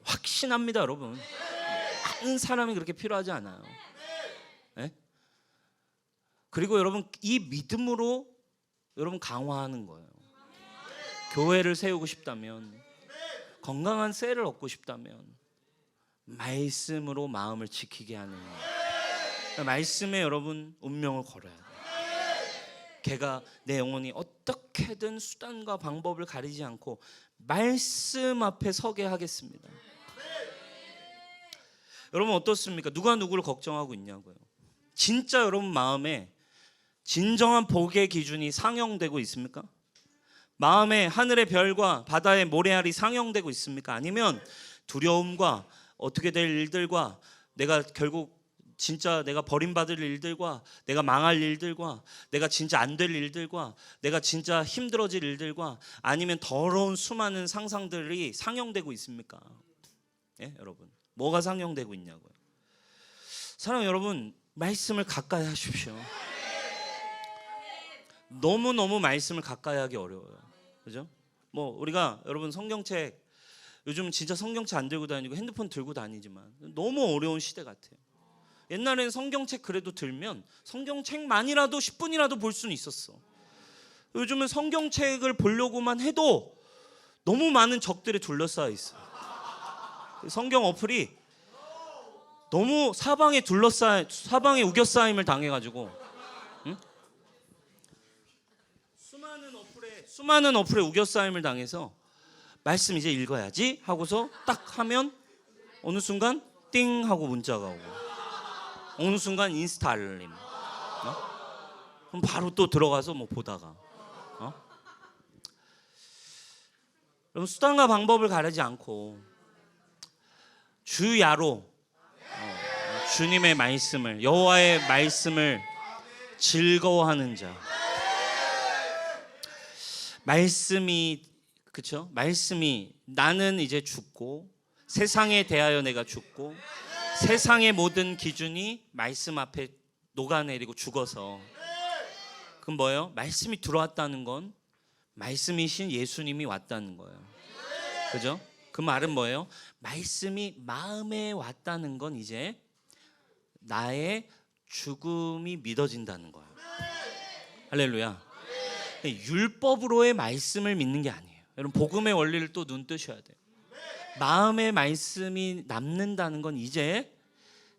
확신합니다, 여러분. 많은 사람이 그렇게 필요하지 않아요. 네? 그리고 여러분, 이 믿음으로 여러분 강화하는 거예요. 교회를 세우고 싶다면, 건강한 셀을 얻고 싶다면 말씀으로 마음을 지키게 하는 거예요. 말씀에 여러분 운명을 걸어야 돼요. 걔가, 내 영혼이 어떻게든 수단과 방법을 가리지 않고 말씀 앞에 서게 하겠습니다. 여러분 어떻습니까? 누가 누구를 걱정하고 있냐고요. 진짜 여러분 마음에 진정한 복의 기준이 상영되고 있습니까? 마음에 하늘의 별과 바다의 모래알이 상영되고 있습니까? 아니면 두려움과 어떻게 될 일들과, 내가 결국 진짜 내가 버림받을 일들과, 내가 망할 일들과, 내가 진짜 안 될 일들과, 내가 진짜 힘들어질 일들과, 아니면 더러운 수많은 상상들이 상영되고 있습니까? 예, 여러분, 뭐가 상영되고 있냐고요. 사랑하는 여러분, 말씀을 가까이 하십시오. 너무너무 말씀을 가까이 하기 어려워요. 그죠? 뭐 우리가 여러분 성경책, 요즘 진짜 성경책 안 들고 다니고 핸드폰 들고 다니지만 너무 어려운 시대 같아요. 옛날에는 성경책 그래도 들면 성경책만이라도 10분이라도 볼 수는 있었어. 요즘은 성경책을 보려고만 해도 너무 많은 적들에 둘러싸여 있어. 성경 어플이 너무 사방에 우겨싸임을 당해가지고, 응? 수많은 어플에 우겨싸임을 당해서 말씀 이제 읽어야지 하고서 딱 하면 어느 순간 띵 하고 문자가 오고, 어느 순간 인스타 알림, 그럼 바로 또 들어가서 뭐 보다가, 여러분 수단과 방법을 가리지 않고 주야로 주님의 말씀을, 여호와의 말씀을 즐거워하는 자. 말씀이, 그렇죠? 말씀이 나는 이제 죽고, 세상에 대하여 내가 죽고, 세상의 모든 기준이 말씀 앞에 녹아내리고 죽어서, 그럼 뭐예요? 말씀이 들어왔다는 건 말씀이신 예수님이 왔다는 거예요. 그죠? 그 말은 뭐예요? 말씀이 마음에 왔다는 건 이제 나의 죽음이 믿어진다는 거예요. 할렐루야. 율법으로의 말씀을 믿는 게 아니에요. 여러분 복음의 원리를 또 눈 뜨셔야 돼요. 마음의 말씀이 남는다는 건 이제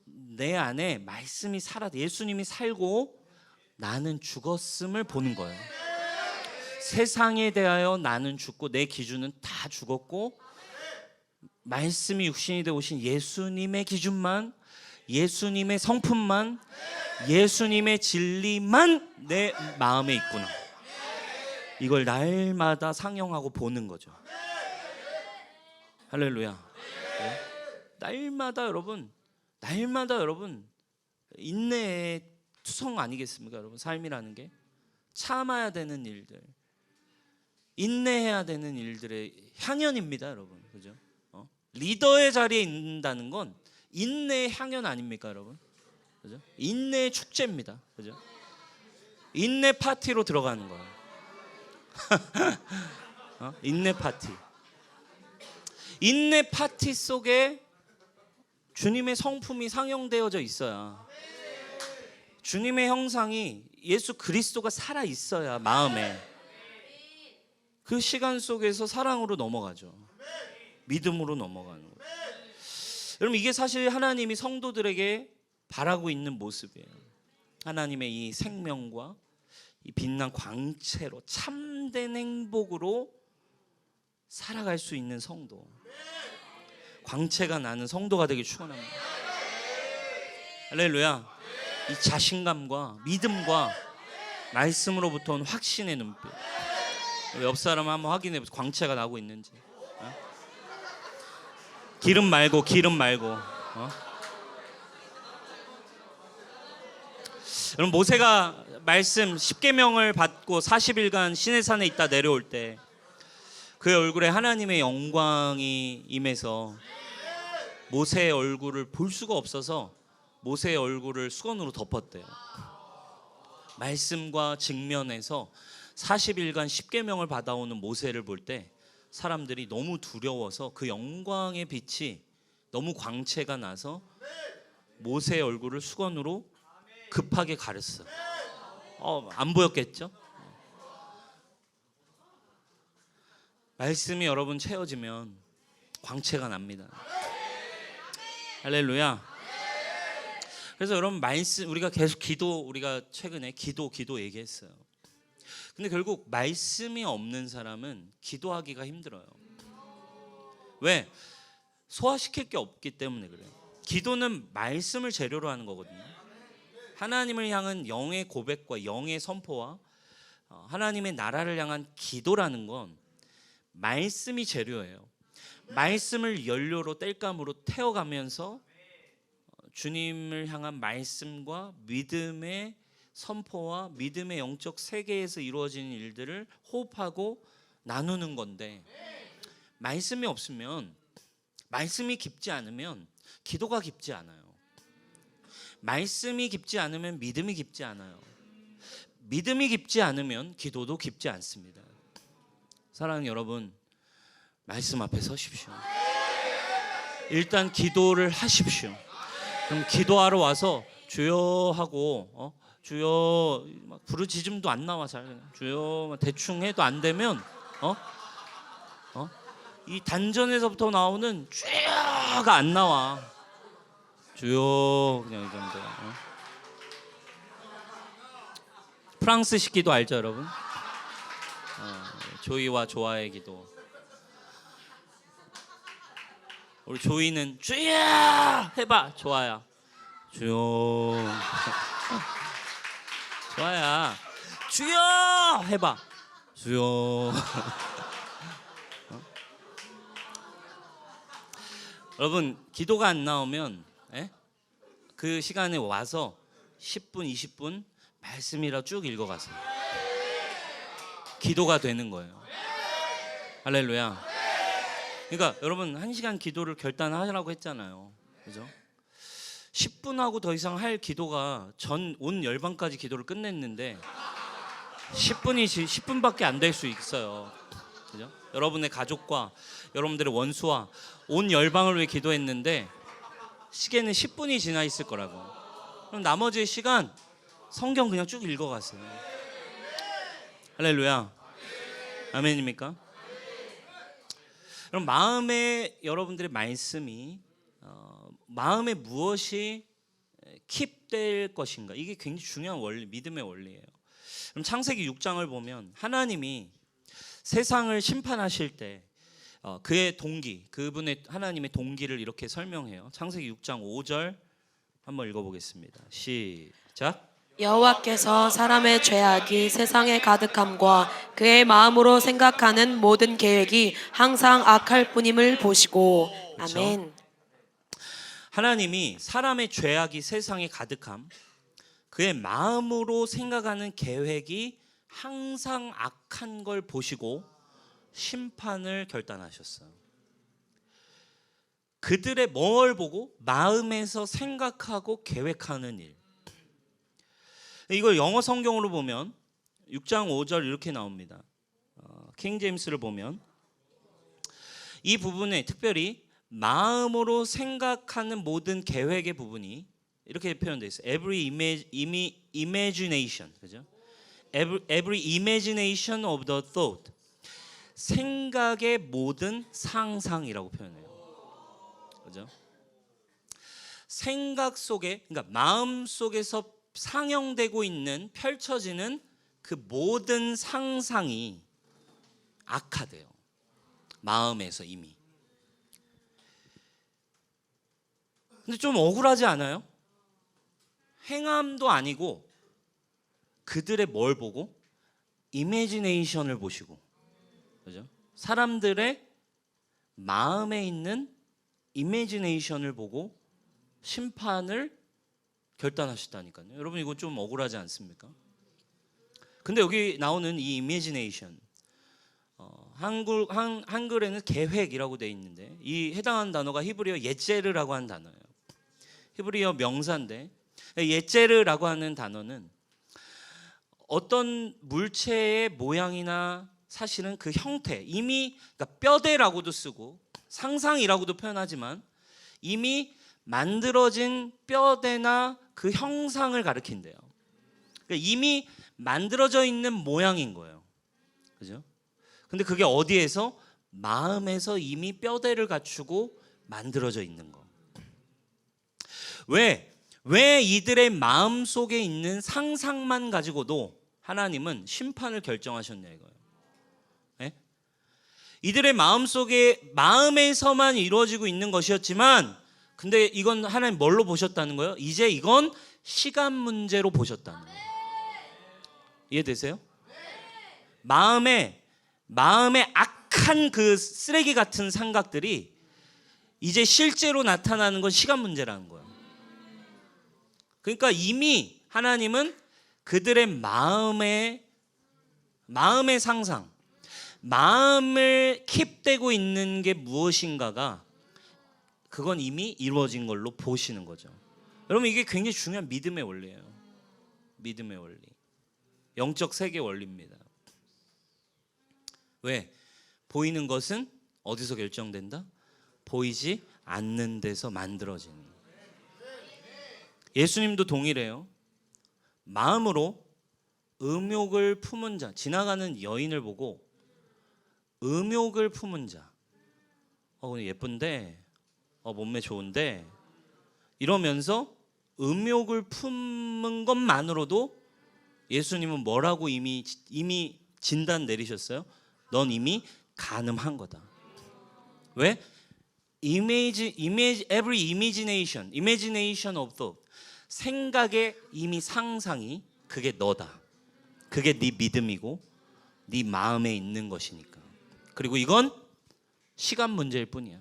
내 안에 말씀이 예수님이 살고 나는 죽었음을 보는 거예요. 세상에 대하여 나는 죽고 내 기준은 다 죽었고, 말씀이 육신이 되어 오신 예수님의 기준만, 예수님의 성품만, 예수님의 진리만 내 마음에 있구나. 이걸 날마다 상영하고 보는 거죠. 할렐루야. 네? 날마다 여러분 인내의 투성 아니겠습니까? 여러분 삶이라는 게 참아야 되는 일들, 인내해야 되는 일들의 향연입니다, 여러분. 그죠? 리더의 자리에 있는다는 건 인내의 향연 아닙니까, 여러분? 그죠? 인내의 축제입니다. 그죠? 인내 파티로 들어가는 거예요. 인내 파티. 인내 파티 속에 주님의 성품이 상영되어져 있어야, 주님의 형상이, 예수 그리스도가 살아 있어야 마음에, 그 시간 속에서 사랑으로 넘어가죠. 믿음으로 넘어가는 거예요. 여러분 이게 사실 하나님이 성도들에게 바라고 있는 모습이에요. 하나님의 이 생명과 이 빛난 광채로 참된 행복으로 살아갈 수 있는 성도, 광채가 나는 성도가 되길 축원합니다. 할렐루야. 이 자신감과 믿음과 말씀으로부터 온 확신의 눈빛. 옆 사람 한번 확인해 보세요. 광채가 나고 있는지. 기름 말고. 여러분 모세가 말씀 10계명을 받고 40일간 시내산에 있다 내려올 때 그의 얼굴에 하나님의 영광이 임해서 모세의 얼굴을 볼 수가 없어서 모세의 얼굴을 수건으로 덮었대요. 말씀과 직면해서 40일간 10계명을 받아오는 모세를 볼 때 사람들이 너무 두려워서 그 영광의 빛이 너무 광채가 나서 모세의 얼굴을 수건으로 급하게 가렸어. 안 보였겠죠? 말씀이 여러분 채워지면 광채가 납니다. 할렐루야. 그래서 여러분 말씀, 우리가 계속 우리가 최근에 기도 얘기했어요. 근데 결국 말씀이 없는 사람은 기도하기가 힘들어요. 왜? 소화시킬 게 없기 때문에 그래요. 기도는 말씀을 재료로 하는 거거든요. 하나님을 향한 영의 고백과 영의 선포와 하나님의 나라를 향한 기도라는 건 말씀이 재료예요. 말씀을 연료로 땔감으로 태워가면서 주님을 향한 말씀과 믿음의 선포와 믿음의 영적 세계에서 이루어지는 일들을 호흡하고 나누는 건데, 말씀이 없으면, 말씀이 깊지 않으면 기도가 깊지 않아요. 말씀이 깊지 않으면 믿음이 깊지 않아요. 믿음이 깊지 않으면 기도도 깊지 않습니다. 사랑하는 여러분, 말씀 앞에 서십시오. 일단 기도를 하십시오. 그럼 기도하러 와서 주여 하고 주여 막 부르짖음도 안 나와. 잘 주여 대충 해도 안 되면 이 단전에서부터 나오는 주여가 안 나와. 주여 그냥 이 정도. 프랑스식 기도 알죠, 여러분? 조이와 조아의 기도. 우리 조이는 주여 해봐. 조아야 주여. 조아야 주여 해봐. 주여. 여러분, 기도가 안 나오면 그 시간에 와서 10분 20분 말씀이라 쭉 읽어가세요. 기도가 되는 거예요. 할렐루야. 그러니까 여러분, 1시간 기도를 결단하라고 했잖아요. 그죠? 10분하고 더 이상 할 기도가 온 열방까지 기도를 끝냈는데 10분밖에 안 될 수 있어요. 그죠? 여러분의 가족과 여러분들의 원수와 온 열방을 위해 기도했는데 시계는 10분이 지나 있을 거라고. 그럼 나머지 시간 성경 그냥 쭉 읽어가세요. 할렐루야. 아멘입니까? 그럼 마음에 여러분들의 말씀이 마음에 무엇이 킵될 것인가, 이게 굉장히 중요한 원리, 믿음의 원리예요. 그럼 창세기 6장을 보면 하나님이 세상을 심판하실 때 그의 동기, 그분의 하나님의 동기를 이렇게 설명해요. 창세기 6장 5절 한번 읽어보겠습니다. 시작. 여호와께서 사람의 죄악이 세상에 가득함과 그의 마음으로 생각하는 모든 계획이 항상 악할 뿐임을 보시고. 그렇죠? 아멘. 하나님이 사람의 죄악이 세상에 가득함, 그의 마음으로 생각하는 계획이 항상 악한 걸 보시고 심판을 결단하셨어요. 그들의 뭘 보고? 마음에서 생각하고 계획하는 일. 이걸 영어 성경으로 보면 6장 5절 이렇게 나옵니다. 킹 제임스를 보면 이 부분에 특별히 마음으로 생각하는 모든 계획의 부분이 이렇게 표현되어 있어요. Every imagination, 그죠? Every imagination of the thought. 생각의 모든 상상이라고 표현해요. 그죠? 생각 속에, 그러니까 마음 속에서 상영되고 있는, 펼쳐지는 그 모든 상상이 악하대요. 마음에서 이미. 근데 좀 억울하지 않아요? 행함도 아니고 그들의 뭘 보고? 이미지네이션을 보시고. 그죠? 사람들의 마음에 있는 이미지네이션을 보고 심판을 결단하셨다니까요. 여러분, 이거 좀 억울하지 않습니까? 근데 여기 나오는 이 이미지네이션, 한글에는 계획이라고 되어 있는데 이 해당하는 단어가 히브리어 예제르라고 하는 단어예요. 히브리어 명사인데 예제르라고 하는 단어는 어떤 물체의 모양이나 사실은 그 형태, 이미 그러니까 뼈대라고도 쓰고 상상이라고도 표현하지만 이미 만들어진 뼈대나 그 형상을 가리킨대요. 그러니까 이미 만들어져 있는 모양인 거예요. 그죠? 근데 그게 어디에서? 마음에서 이미 뼈대를 갖추고 만들어져 있는 거. 왜 이들의 마음 속에 있는 상상만 가지고도 하나님은 심판을 결정하셨냐 이거예요. 네? 이들의 마음 속에, 마음에서만 이루어지고 있는 것이었지만, 근데 이건 하나님 뭘로 보셨다는 거예요? 이제 이건 시간 문제로 보셨다는 거예요. 이해되세요? 마음에 악한 그 쓰레기 같은 생각들이 이제 실제로 나타나는 건 시간 문제라는 거예요. 그러니까 이미 하나님은 그들의 마음의 상상, 마음을 킵되고 있는 게 무엇인가가 그건 이미 이루어진 걸로 보시는 거죠. 여러분 이게 굉장히 중요한 믿음의 원리예요. 믿음의 원리. 영적 세계 원리입니다. 왜? 보이는 것은 어디서 결정된다? 보이지 않는 데서 만들어지는. 예수님도 동일해요. 마음으로 음욕을 품은 자, 지나가는 여인을 보고 음욕을 품은 자, 예쁜데, 몸매 좋은데, 이러면서 음욕을 품은 것만으로도 예수님은 뭐라고 이미 진단 내리셨어요? 넌 이미 간음한 거다. 왜? every imagination of thought. 생각의 이미 상상이 그게 너다. 그게 네 믿음이고 네 마음에 있는 것이니까. 그리고 이건 시간 문제일 뿐이야.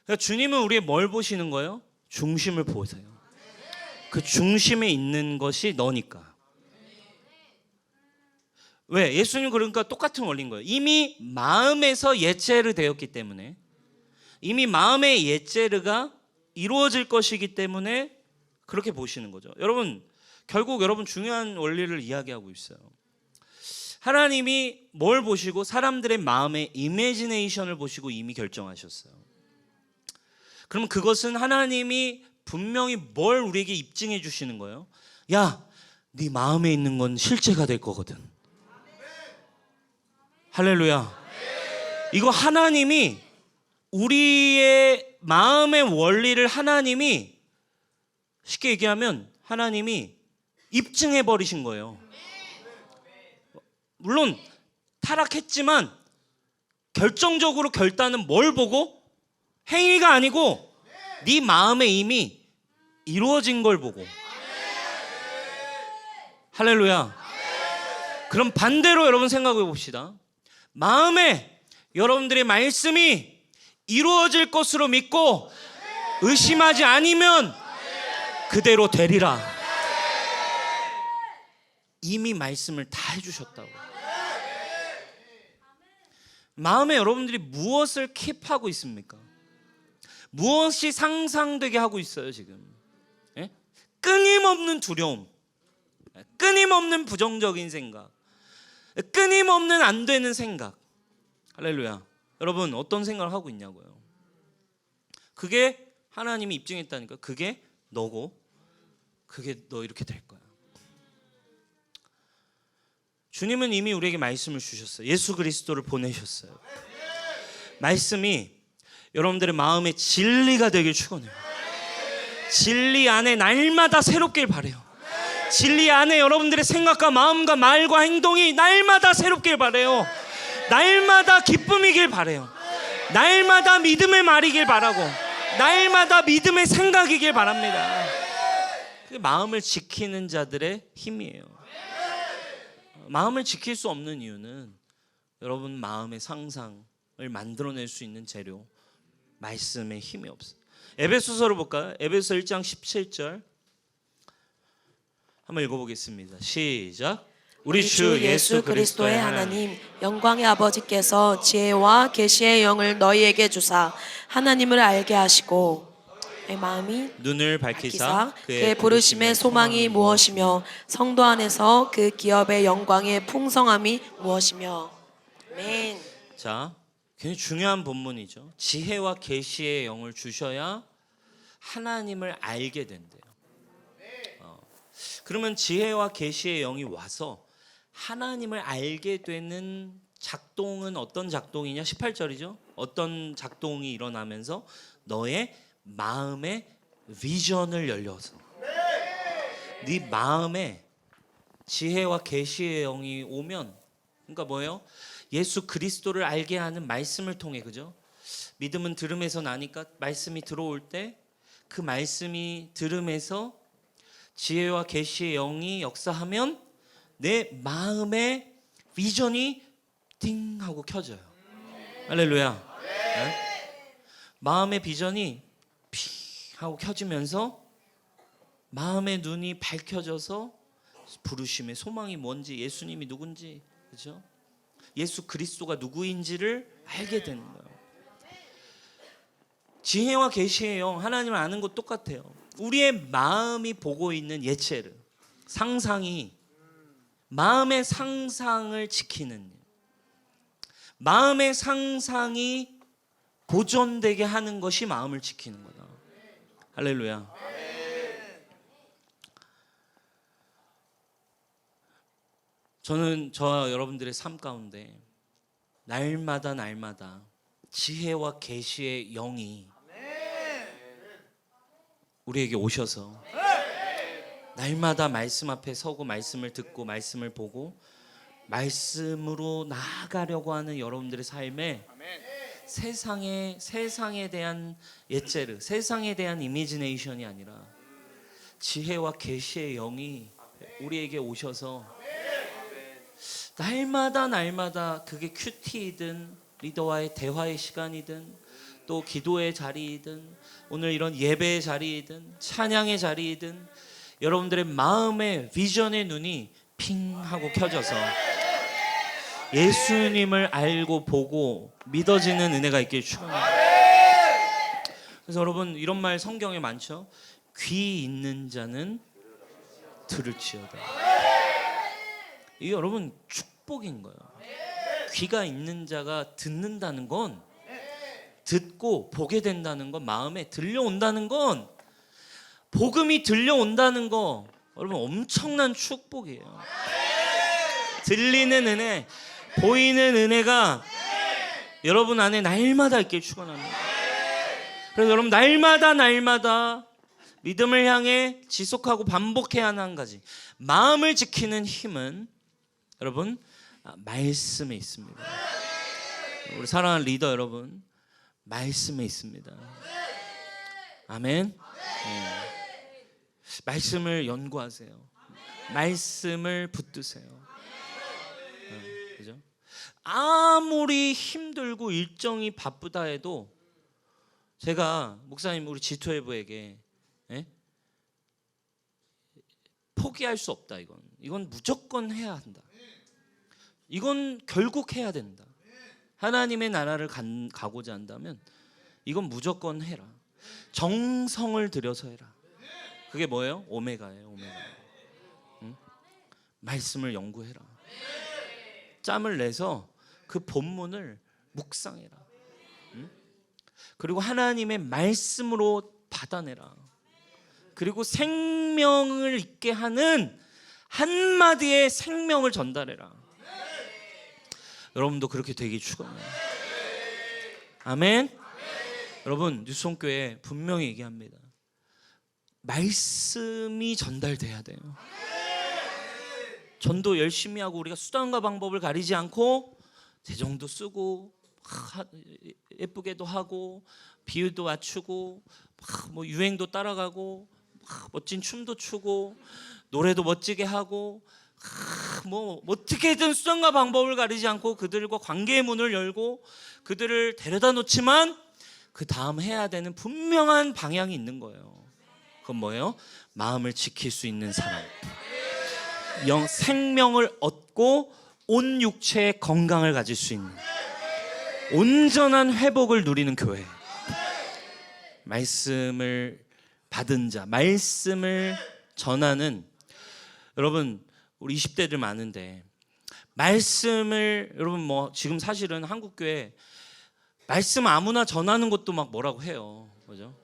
그러니까 주님은 우리의 뭘 보시는 거예요? 중심을 보세요. 그 중심에 있는 것이 너니까. 왜? 예수님 그러니까 똑같은 원리인 거예요. 이미 마음에서 예체르 되었기 때문에, 이미 마음의 예체르가 이루어질 것이기 때문에 그렇게 보시는 거죠. 여러분, 결국 여러분 중요한 원리를 이야기하고 있어요. 하나님이 뭘 보시고 사람들의 마음의 이미지네이션을 보시고 이미 결정하셨어요. 그러면 그것은 하나님이 분명히 뭘 우리에게 입증해 주시는 거예요. 야, 네 마음에 있는 건 실제가 될 거거든. 할렐루야. 이거 하나님이 우리의 마음의 원리를 하나님이 쉽게 얘기하면 하나님이 입증해 버리신 거예요. 물론 타락했지만 결정적으로 결단은 뭘 보고? 행위가 아니고 네 마음에 이미 이루어진 걸 보고. 할렐루야. 그럼 반대로 여러분 생각해 봅시다. 마음에 여러분들의 말씀이 이루어질 것으로 믿고 의심하지 않으면 그대로 되리라. 이미 말씀을 다 해주셨다고. 마음에 여러분들이 무엇을 킵하고 있습니까? 무엇이 상상되게 하고 있어요 지금? 예? 끊임없는 두려움, 끊임없는 부정적인 생각, 끊임없는 안 되는 생각. 할렐루야. 여러분 어떤 생각을 하고 있냐고요? 그게 하나님이 입증했다니까. 그게 너고 그게 너 이렇게 될 거야. 주님은 이미 우리에게 말씀을 주셨어요. 예수 그리스도를 보내셨어요. 말씀이 여러분들의 마음의 진리가 되길 축원해요. 진리 안에 날마다 새롭길 바래요. 진리 안에 여러분들의 생각과 마음과 말과 행동이 날마다 새롭길 바래요. 날마다 기쁨이길 바래요. 날마다 믿음의 말이길 바라고, 날마다 믿음의 생각이길 바랍니다. 그게 마음을 지키는 자들의 힘이에요. 마음을 지킬 수 없는 이유는 여러분 마음의 상상을 만들어낼 수 있는 재료, 말씀의 힘이 없어요. 에베소서를 볼까요? 에베소 1장 17절 한번 읽어보겠습니다. 시작. 우리 주 예수 그리스도의 하나님 영광의 아버지께서 지혜와 계시의 영을 너희에게 주사 하나님을 알게 하시고 내 마음이 눈을 밝히사 그의 부르심의 소망이 무엇이며 성도 안에서 그 기업의 영광의 풍성함이 무엇이며. 아멘. 자, 굉장히 중요한 본문이죠. 지혜와 계시의 영을 주셔야 하나님을 알게 된대요. 그러면 지혜와 계시의 영이 와서 하나님을 알게 되는 작동은 어떤 작동이냐? 18절이죠. 어떤 작동이 일어나면서 너의 마음의 비전을 열려서 네 마음에 지혜와 계시의 영이 오면, 그러니까 뭐예요? 예수 그리스도를 알게 하는 말씀을 통해, 그죠? 믿음은 들음에서 나니까 말씀이 들어올 때 그 말씀이 들음에서 지혜와 계시의 영이 역사하면 내 마음의 비전이 띵 하고 켜져요. 할렐루야. 네? 마음의 비전이 피 하고 켜지면서 마음의 눈이 밝혀져서 부르심의 소망이 뭔지, 예수님이 누군지, 그렇죠? 예수 그리스도가 누구인지를 알게 되는 거예요. 지혜와 계시의 영, 하나님을 아는 것 똑같아요. 우리의 마음이 보고 있는 예체르, 상상이 마음의 상상을 지키는 일, 마음의 상상이 보존되게 하는 것이 마음을 지키는 거다. 할렐루야. 저는 저와 여러분들의 삶 가운데 날마다 지혜와 계시의 영이 우리에게 오셔서 날마다 말씀 앞에 서고 말씀을 듣고 말씀을 보고 말씀으로 나아가려고 하는 여러분들의 삶에 세상에 대한 예체르, 세상에 대한 이미지네이션이 아니라 지혜와 계시의 영이 우리에게 오셔서 날마다 그게 큐티이든 리더와의 대화의 시간이든 또 기도의 자리이든 오늘 이런 예배의 자리이든 찬양의 자리이든 여러분들의 마음의 비전의 눈이 핑 하고 켜져서 예수님을 알고 보고 믿어지는 은혜가 있길 축원합니다. 그래서 여러분 이런 말 성경에 많죠. 귀 있는 자는 들을지어다. 이게 여러분 축복인 거예요. 귀가 있는 자가 듣는다는 건, 듣고 보게 된다는 건, 마음에 들려온다는 건, 복음이 들려온다는 거 여러분 엄청난 축복이에요. 들리는 은혜, 보이는 은혜가 여러분 안에 날마다 있길 축원합니다. 그래서 여러분 날마다 믿음을 향해 지속하고 반복해야 하는 한 가지, 마음을 지키는 힘은 여러분 말씀에 있습니다. 우리 사랑하는 리더 여러분, 말씀에 있습니다. 아멘. 말씀을 연구하세요. 말씀을 붙드세요. 그죠? 아무리 힘들고 일정이 바쁘다 해도 제가 목사님 우리 G12에게 포기할 수 없다. 이건 무조건 해야 한다. 이건 결국 해야 된다. 하나님의 나라를 가고자 한다면 이건 무조건 해라. 정성을 들여서 해라. 그게 뭐예요? 오메가예요. 오메가. 응? 말씀을 연구해라. 짬을 내서 그 본문을 묵상해라. 응? 그리고 하나님의 말씀으로 받아내라. 그리고 생명을 있게 하는 한마디의 생명을 전달해라. 여러분도 그렇게 되기 축원해요. 아멘. 여러분 뉴스홈교회 분명히 얘기합니다. 말씀이 전달돼야 돼요. 전도 열심히 하고 우리가 수단과 방법을 가리지 않고 재정도 쓰고 예쁘게도 하고 비유도 맞추고 뭐 유행도 따라가고 멋진 춤도 추고 노래도 멋지게 하고 뭐 어떻게든 수단과 방법을 가리지 않고 그들과 관계의 문을 열고 그들을 데려다 놓지만 그 다음 해야 되는 분명한 방향이 있는 거예요. 그건 뭐예요? 마음을 지킬 수 있는 사람, 생명을 얻고 온 육체의 건강을 가질 수 있는 온전한 회복을 누리는 교회. 말씀을 받은 자, 말씀을 전하는 여러분 우리 20대들 많은데 말씀을 여러분 뭐 지금 사실은 한국교회 말씀 아무나 전하는 것도 막 뭐라고 해요. 그죠?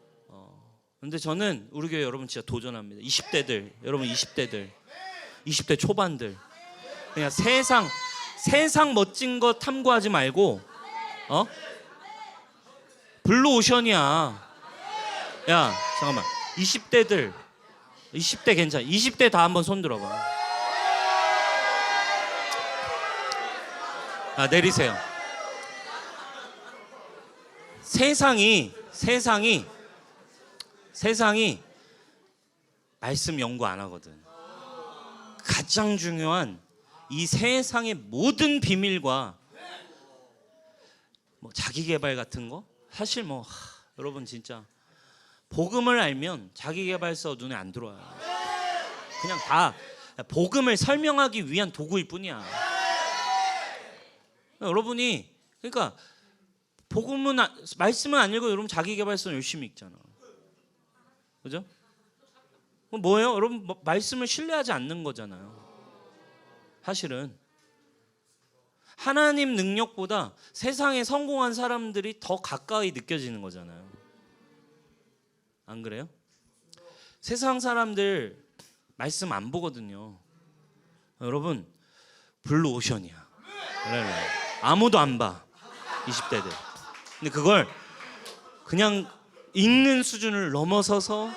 근데 저는 우리 교회 여러분 진짜 도전합니다. 20대들, 여러분 20대 초반들 그냥 세상 멋진 거 탐구하지 말고 블루오션이야. 야 잠깐만 20대들 20대 괜찮아. 20대 다 한번 손 들어봐. 내리세요. 세상이 말씀 연구 안 하거든. 가장 중요한 이 세상의 모든 비밀과 뭐 자기 개발 같은 거 사실 뭐 여러분 진짜 복음을 알면 자기 개발서 눈에 안 들어와요. 그냥 다 복음을 설명하기 위한 도구일 뿐이야. 여러분이 그러니까 말씀은 안 읽고 여러분 자기계발서 열심히 읽잖아. 그죠? 뭐예요? 여러분 말씀을 신뢰하지 않는 거잖아요. 사실은 하나님 능력보다 세상에 성공한 사람들이 더 가까이 느껴지는 거잖아요. 안 그래요? 세상 사람들 말씀 안 보거든요. 여러분 블루오션이야. 아무도 안 봐. 20대들. 근데 그걸 그냥 읽는 수준을 넘어서서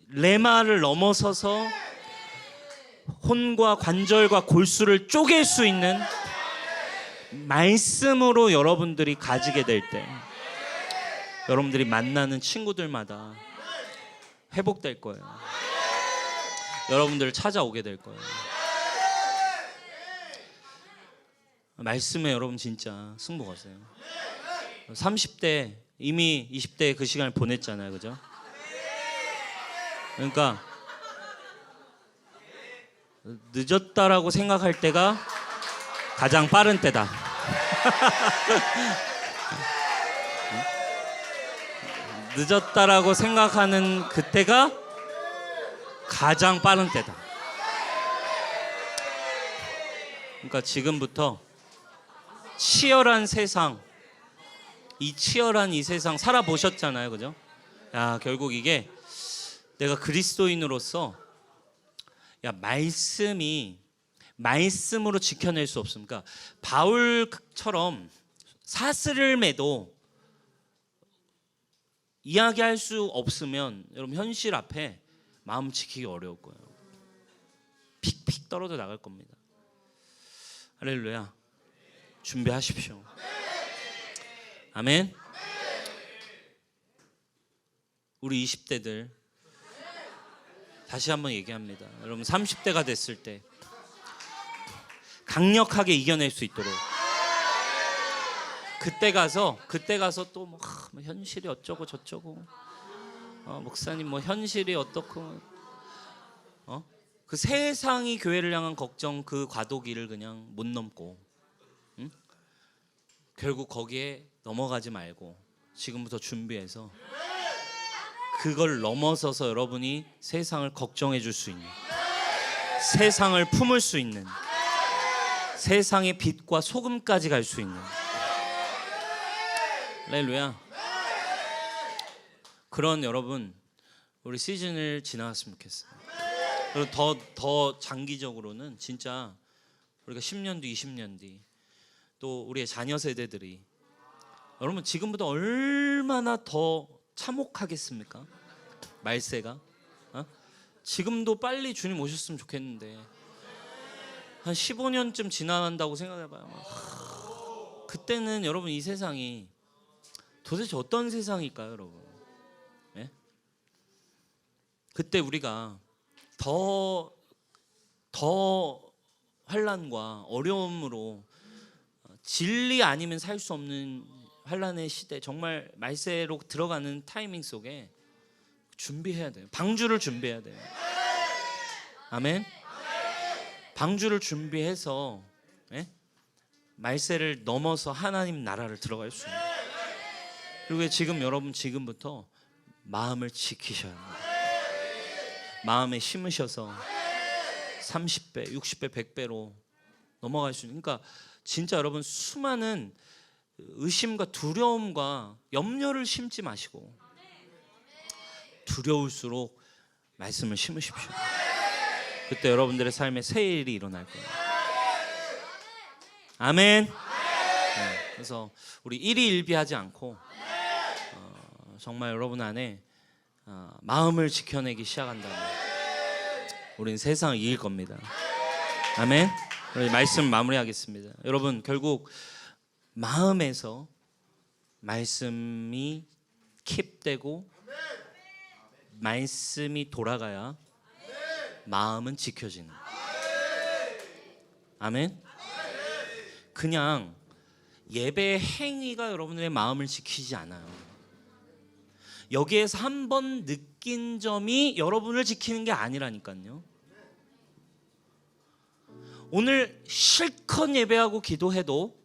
레마를 넘어서서 혼과 관절과 골수를 쪼갤 수 있는 말씀으로 여러분들이 가지게 될 때 여러분들이 만나는 친구들마다 회복될 거예요. 여러분들을 찾아오게 될 거예요. 말씀에 여러분 진짜 승부 거세요. 30대 이미 20대 그 시간을 보냈잖아요. 그죠? 그러니까 늦었다라고 생각할 때가 가장 빠른 때다. 늦었다라고 생각하는 그때가 가장 빠른 때다. 그러니까 지금부터 치열한 세상, 이 치열한 이 세상 살아보셨잖아요. 그죠? 야, 결국 이게 내가 그리스도인으로서 야, 말씀으로 지켜낼 수 없습니까? 바울처럼 사슬을매도 이야기할 수 없으면 여러분 현실 앞에 마음 지키기 어려울 거예요. 픽픽 떨어져 나갈 겁니다. 할렐루야. 준비하십시오. 아멘. 우리 20대들 다시 한번 얘기합니다. 여러분 30대가 됐을 때 강력하게 이겨낼 수 있도록 그때 가서 또 뭐 현실이 어쩌고 저쩌고 목사님 뭐 현실이 어떻고 그 세상이 교회를 향한 걱정 그 과도기를 그냥 못 넘고 결국 거기에 넘어가지 말고 지금부터 준비해서 그걸 넘어서서 여러분이 세상을 걱정해 줄 수 있는, 세상을 품을 수 있는, 세상의 빛과 소금까지 갈 수 있는. 할렐루야. 그런 여러분 우리 시즌을 지나갔으면 좋겠어요. 그리고 더 장기적으로는 진짜 우리가 10년 뒤 20년 뒤 또 우리의 자녀 세대들이 여러분 지금보다 얼마나 더 참혹하겠습니까? 말세가 지금도 빨리 주님 오셨으면 좋겠는데 한 15년쯤 지나간다고 생각해봐요. 그때는 여러분 이 세상이 도대체 어떤 세상일까요, 여러분? 네? 그때 우리가 더 환난과 어려움으로 진리 아니면 살 수 없는 환난의 시대, 정말 말세로 들어가는 타이밍 속에 준비해야 돼요. 방주를 준비해야 돼요. 아멘. 방주를 준비해서 말세를 넘어서 하나님 나라를 들어갈 수 있는. 그리고 지금 여러분 지금부터 마음을 지키셔야 합니다. 마음에 심으셔서 30배, 60배, 100배로 넘어갈 수 있는. 그러니까 진짜 여러분 수많은 의심과 두려움과 염려를 심지 마시고 두려울수록 말씀을 심으십시오. 그때 여러분들의 삶에 새 일이 일어날 거예요. 아멘. 네, 그래서 우리 일희일비하지 않고 정말 여러분 안에 마음을 지켜내기 시작한다면 우리는 세상을 이길 겁니다. 아멘. 우리 말씀 마무리하겠습니다. 여러분 결국 마음에서 말씀이 킵되고 말씀이 돌아가야 마음은 지켜지는. 아멘. 그냥 예배의 행위가 여러분의 마음을 지키지 않아요. 여기에서 한 번 느낀 점이 여러분을 지키는 게 아니라니까요. 오늘 실컷 예배하고 기도해도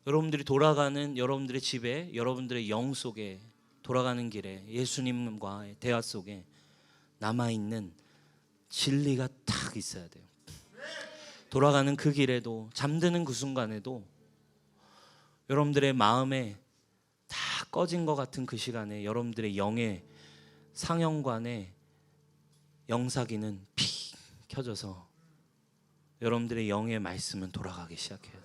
여러분들이 돌아가는 여러분들의 집에, 여러분들의 영 속에 돌아가는 길에 예수님과의 대화 속에 남아있는 진리가 딱 있어야 돼요. 돌아가는 그 길에도, 잠드는 그 순간에도 여러분들의 마음에 다 꺼진 것 같은 그 시간에 여러분들의 영의 상형관에 영사기는 픽 켜져서 여러분들의 영의 말씀은 돌아가기 시작해야 돼요.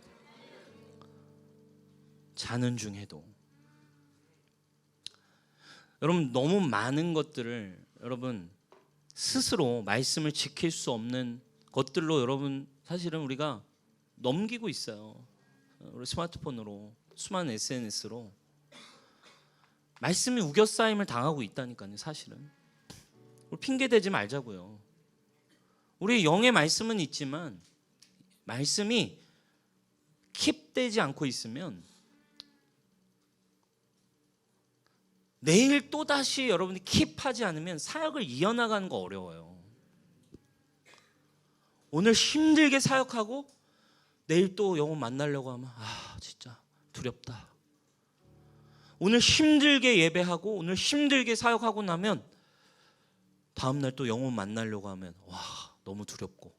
자는 중에도. 여러분, 너무 많은 것들을 여러분 스스로 말씀을 지킬 수 없는 것들로 여러분 사실은 우리가 넘기고 있어요. 우리 스마트폰으로, 수많은 SNS로 말씀이 우겨싸임을 당하고 있다니까요. 사실은 우리 핑계 대지 말자고요. 우리 영의 말씀은 있지만 말씀이 킵되지 않고 있으면 내일 또다시 여러분이 킵하지 않으면 사역을 이어나가는 거 어려워요. 오늘 힘들게 사역하고 내일 또 영혼 만나려고 하면 진짜 두렵다. 오늘 힘들게 예배하고 오늘 힘들게 사역하고 나면 다음날 또 영혼 만나려고 하면 너무 두렵고.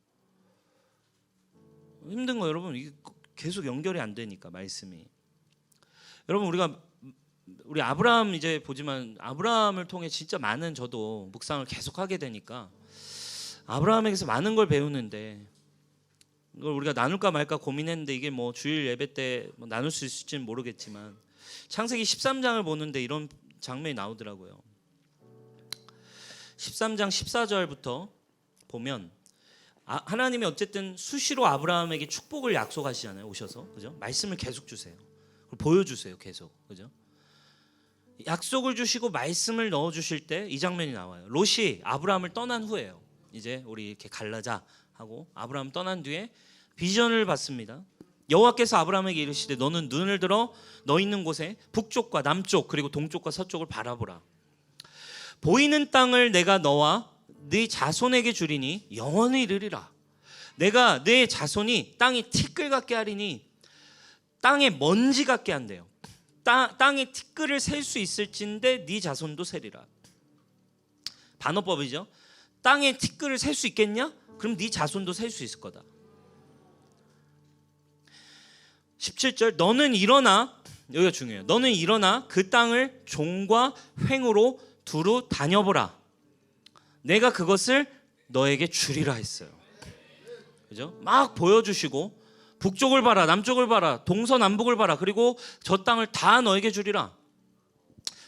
힘든 거 여러분, 이게 계속 연결이 안 되니까 말씀이. 여러분, 우리 아브라함 이제 보지만 아브라함을 통해 진짜 많은 저도 묵상을 계속 하게 되니까 아브라함에게서 많은 걸 배우는데 이걸 우리가 나눌까 말까 고민했는데 이게 뭐 주일 예배 때 뭐 나눌 수 있을지는 모르겠지만 창세기 13장을 보는데 이런 장면이 나오더라고요. 13장 14절부터 보면 하나님이 어쨌든 수시로 아브라함에게 축복을 약속하시잖아요. 오셔서, 그죠? 말씀을 계속 주세요. 보여주세요. 계속, 그죠? 약속을 주시고 말씀을 넣어 주실 때 이 장면이 나와요. 롯이 아브라함을 떠난 후에요. 이제 우리 이렇게 갈라자 하고 아브라함 떠난 뒤에 비전을 받습니다. 여호와께서 아브라함에게 이르시되 너는 눈을 들어 너 있는 곳에 북쪽과 남쪽 그리고 동쪽과 서쪽을 바라보라. 보이는 땅을 내가 너와 네 자손에게 주리니 영원히 이르리라. 내가 네 자손이 땅이 티끌 같게 하리니 땅에 먼지 같게 한대요. 땅에 티끌을 셀 수 있을진데 네 자손도 세리라. 반어법이죠. 땅에 티끌을 셀 수 있겠냐? 그럼 네 자손도 셀 수 있을 거다. 17절 너는 일어나, 여기가 중요해요. 너는 일어나 그 땅을 종과 횡으로 두루 다녀보라. 내가 그것을 너에게 주리라 했어요. 그죠? 막 보여주시고 북쪽을 봐라, 남쪽을 봐라, 동서남북을 봐라. 그리고 저 땅을 다 너에게 주리라.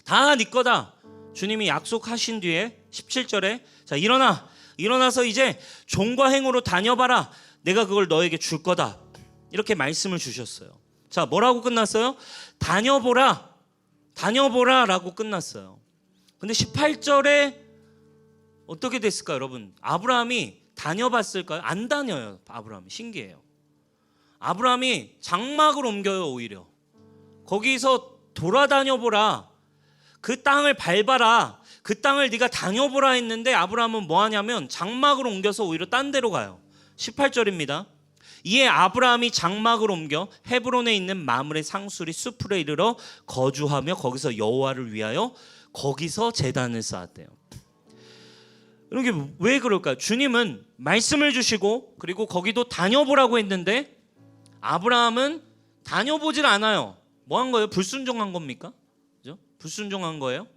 다 네 거다. 주님이 약속하신 뒤에 17절에 자 일어나서 이제 종과 행으로 다녀봐라. 내가 그걸 너에게 줄 거다. 이렇게 말씀을 주셨어요. 자, 뭐라고 끝났어요? 다녀보라 라고 끝났어요. 근데 18절에 어떻게 됐을까요, 여러분? 아브라함이 다녀봤을까요? 안 다녀요. 아브라함이. 신기해요. 아브라함이 장막을 옮겨요. 오히려 거기서 돌아다녀보라, 그 땅을 밟아라, 그 땅을 네가 다녀보라 했는데 아브라함은 뭐 하냐면 장막을 옮겨서 오히려 딴 데로 가요. 18절입니다. 이에 아브라함이 장막을 옮겨 헤브론에 있는 마므레 상수리 수풀에 이르러 거주하며 거기서 여호와를 위하여 거기서 제단을 쌓았대요. 이게 왜 그럴까요? 주님은 말씀을 주시고 그리고 거기도 다녀보라고 했는데 아브라함은 다녀보질 않아요. 뭐 한 거예요? 불순종한 겁니까? 그죠? 불순종한 거예요?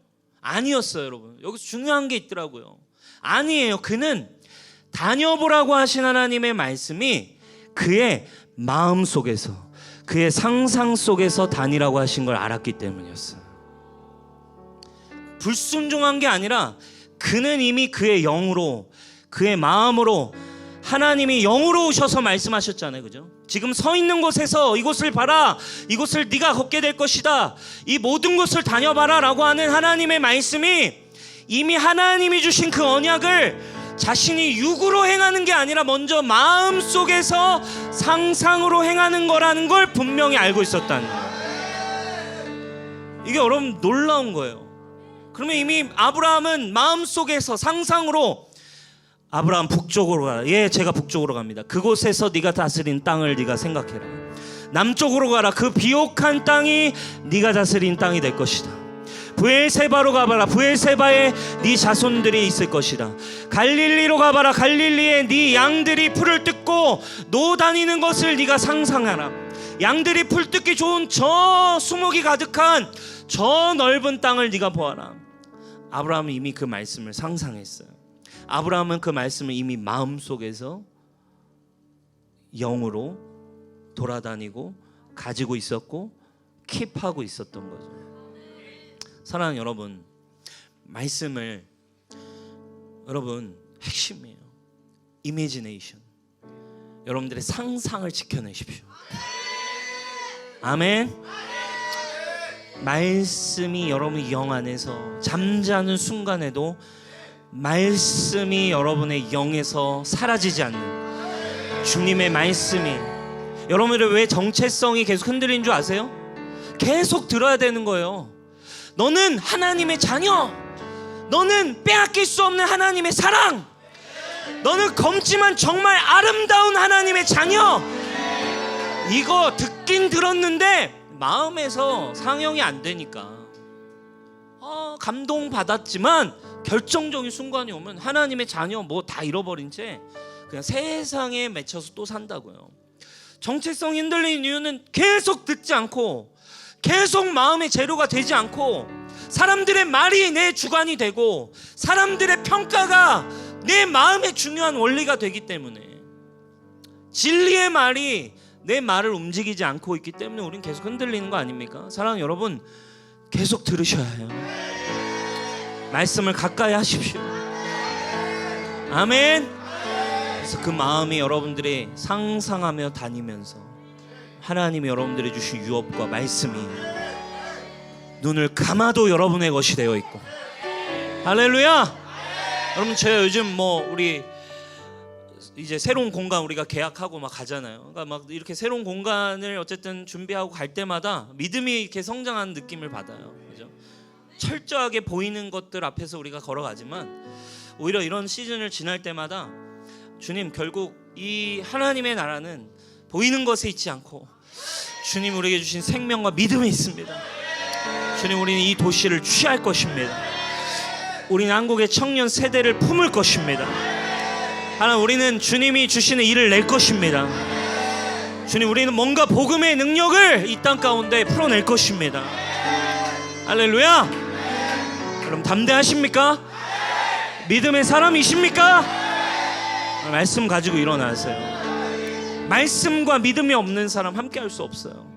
아니었어요, 여러분. 여기서 중요한 게 있더라고요. 아니에요. 그는 다녀보라고 하신 하나님의 말씀이 그의 마음 속에서, 그의 상상 속에서 다니라고 하신 걸 알았기 때문이었어요. 불순종한 게 아니라 그는 이미 그의 영으로, 그의 마음으로, 하나님이 영으로 오셔서 말씀하셨잖아요. 그죠? 지금 서 있는 곳에서 이곳을 봐라, 이곳을 네가 걷게 될 것이다, 이 모든 곳을 다녀봐라 라고 하는 하나님의 말씀이 이미 하나님이 주신 그 언약을 자신이 육으로 행하는 게 아니라 먼저 마음속에서 상상으로 행하는 거라는 걸 분명히 알고 있었다는 거예요. 이게 여러분 놀라운 거예요. 그러면 이미 아브라함은 마음속에서 상상으로 아브라함 북쪽으로 가라. 예, 제가 북쪽으로 갑니다. 그곳에서 네가 다스린 땅을 네가 생각해라. 남쪽으로 가라. 그 비옥한 땅이 네가 다스린 땅이 될 것이다. 브엘세바로 가봐라. 브엘세바에 네 자손들이 있을 것이다. 갈릴리로 가봐라. 갈릴리에 네 양들이 풀을 뜯고 노 다니는 것을 네가 상상하라. 양들이 풀 뜯기 좋은 저 수목이 가득한 저 넓은 땅을 네가 보아라. 아브라함은 이미 그 말씀을 상상했어요. 아브라함은 그 말씀을 이미 마음속에서 영으로 돌아다니고 가지고 있었고 킵하고 있었던 거죠. 사랑하는 여러분, 말씀을 여러분 핵심이에요. 이미지네이션. 여러분들의 상상을 지켜내십시오. 아멘. 말씀이 여러분의 영 안에서 잠자는 순간에도 말씀이 여러분의 영에서 사라지지 않는 주님의 말씀이 여러분들의 왜 정체성이 계속 흔들리는 줄 아세요? 계속 들어야 되는 거예요. 너는 하나님의 자녀, 너는 빼앗길 수 없는 하나님의 사랑, 너는 검지만 정말 아름다운 하나님의 자녀. 이거 듣긴 들었는데 마음에서 상영이 안 되니까 감동받았지만 결정적인 순간이 오면 하나님의 자녀 뭐 다 잃어버린 채 그냥 세상에 맺혀서 또 산다고요. 정체성이 흔들리는 이유는 계속 듣지 않고 계속 마음의 재료가 되지 않고 사람들의 말이 내 주관이 되고 사람들의 평가가 내 마음의 중요한 원리가 되기 때문에 진리의 말이 내 말을 움직이지 않고 있기 때문에 우린 계속 흔들리는 거 아닙니까? 사랑하는 여러분, 계속 들으셔야 해요. 말씀을 가까이 하십시오. 아멘. 그래서 그 마음이 여러분들이 상상하며 다니면서 하나님이 여러분들이 주신 유업과 말씀이 눈을 감아도 여러분의 것이 되어 있고. 할렐루야. 여러분, 제가 요즘 우리 이제 새로운 공간 우리가 계약하고 막 가잖아요. 그러니까 막 이렇게 새로운 공간을 어쨌든 준비하고 갈 때마다 믿음이 이렇게 성장하는 느낌을 받아요. 그죠? 철저하게 보이는 것들 앞에서 우리가 걸어가지만 오히려 이런 시즌을 지날 때마다 주님, 결국 이 하나님의 나라는 보이는 것에 있지 않고 주님 우리에게 주신 생명과 믿음이 있습니다. 주님, 우리는 이 도시를 취할 것입니다. 우리는 한국의 청년 세대를 품을 것입니다. 하나님, 우리는 주님이 주시는 일을 낼 것입니다. 주님, 우리는 뭔가 복음의 능력을 이 땅 가운데 풀어낼 것입니다. 할렐루야. 그럼 담대하십니까? 믿음의 사람이십니까? 말씀 가지고 일어나세요. 말씀과 믿음이 없는 사람 함께 할 수 없어요.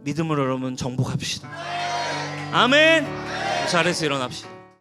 믿음으로 여러분 정복합시다. 아멘. 자리에서 일어납시다.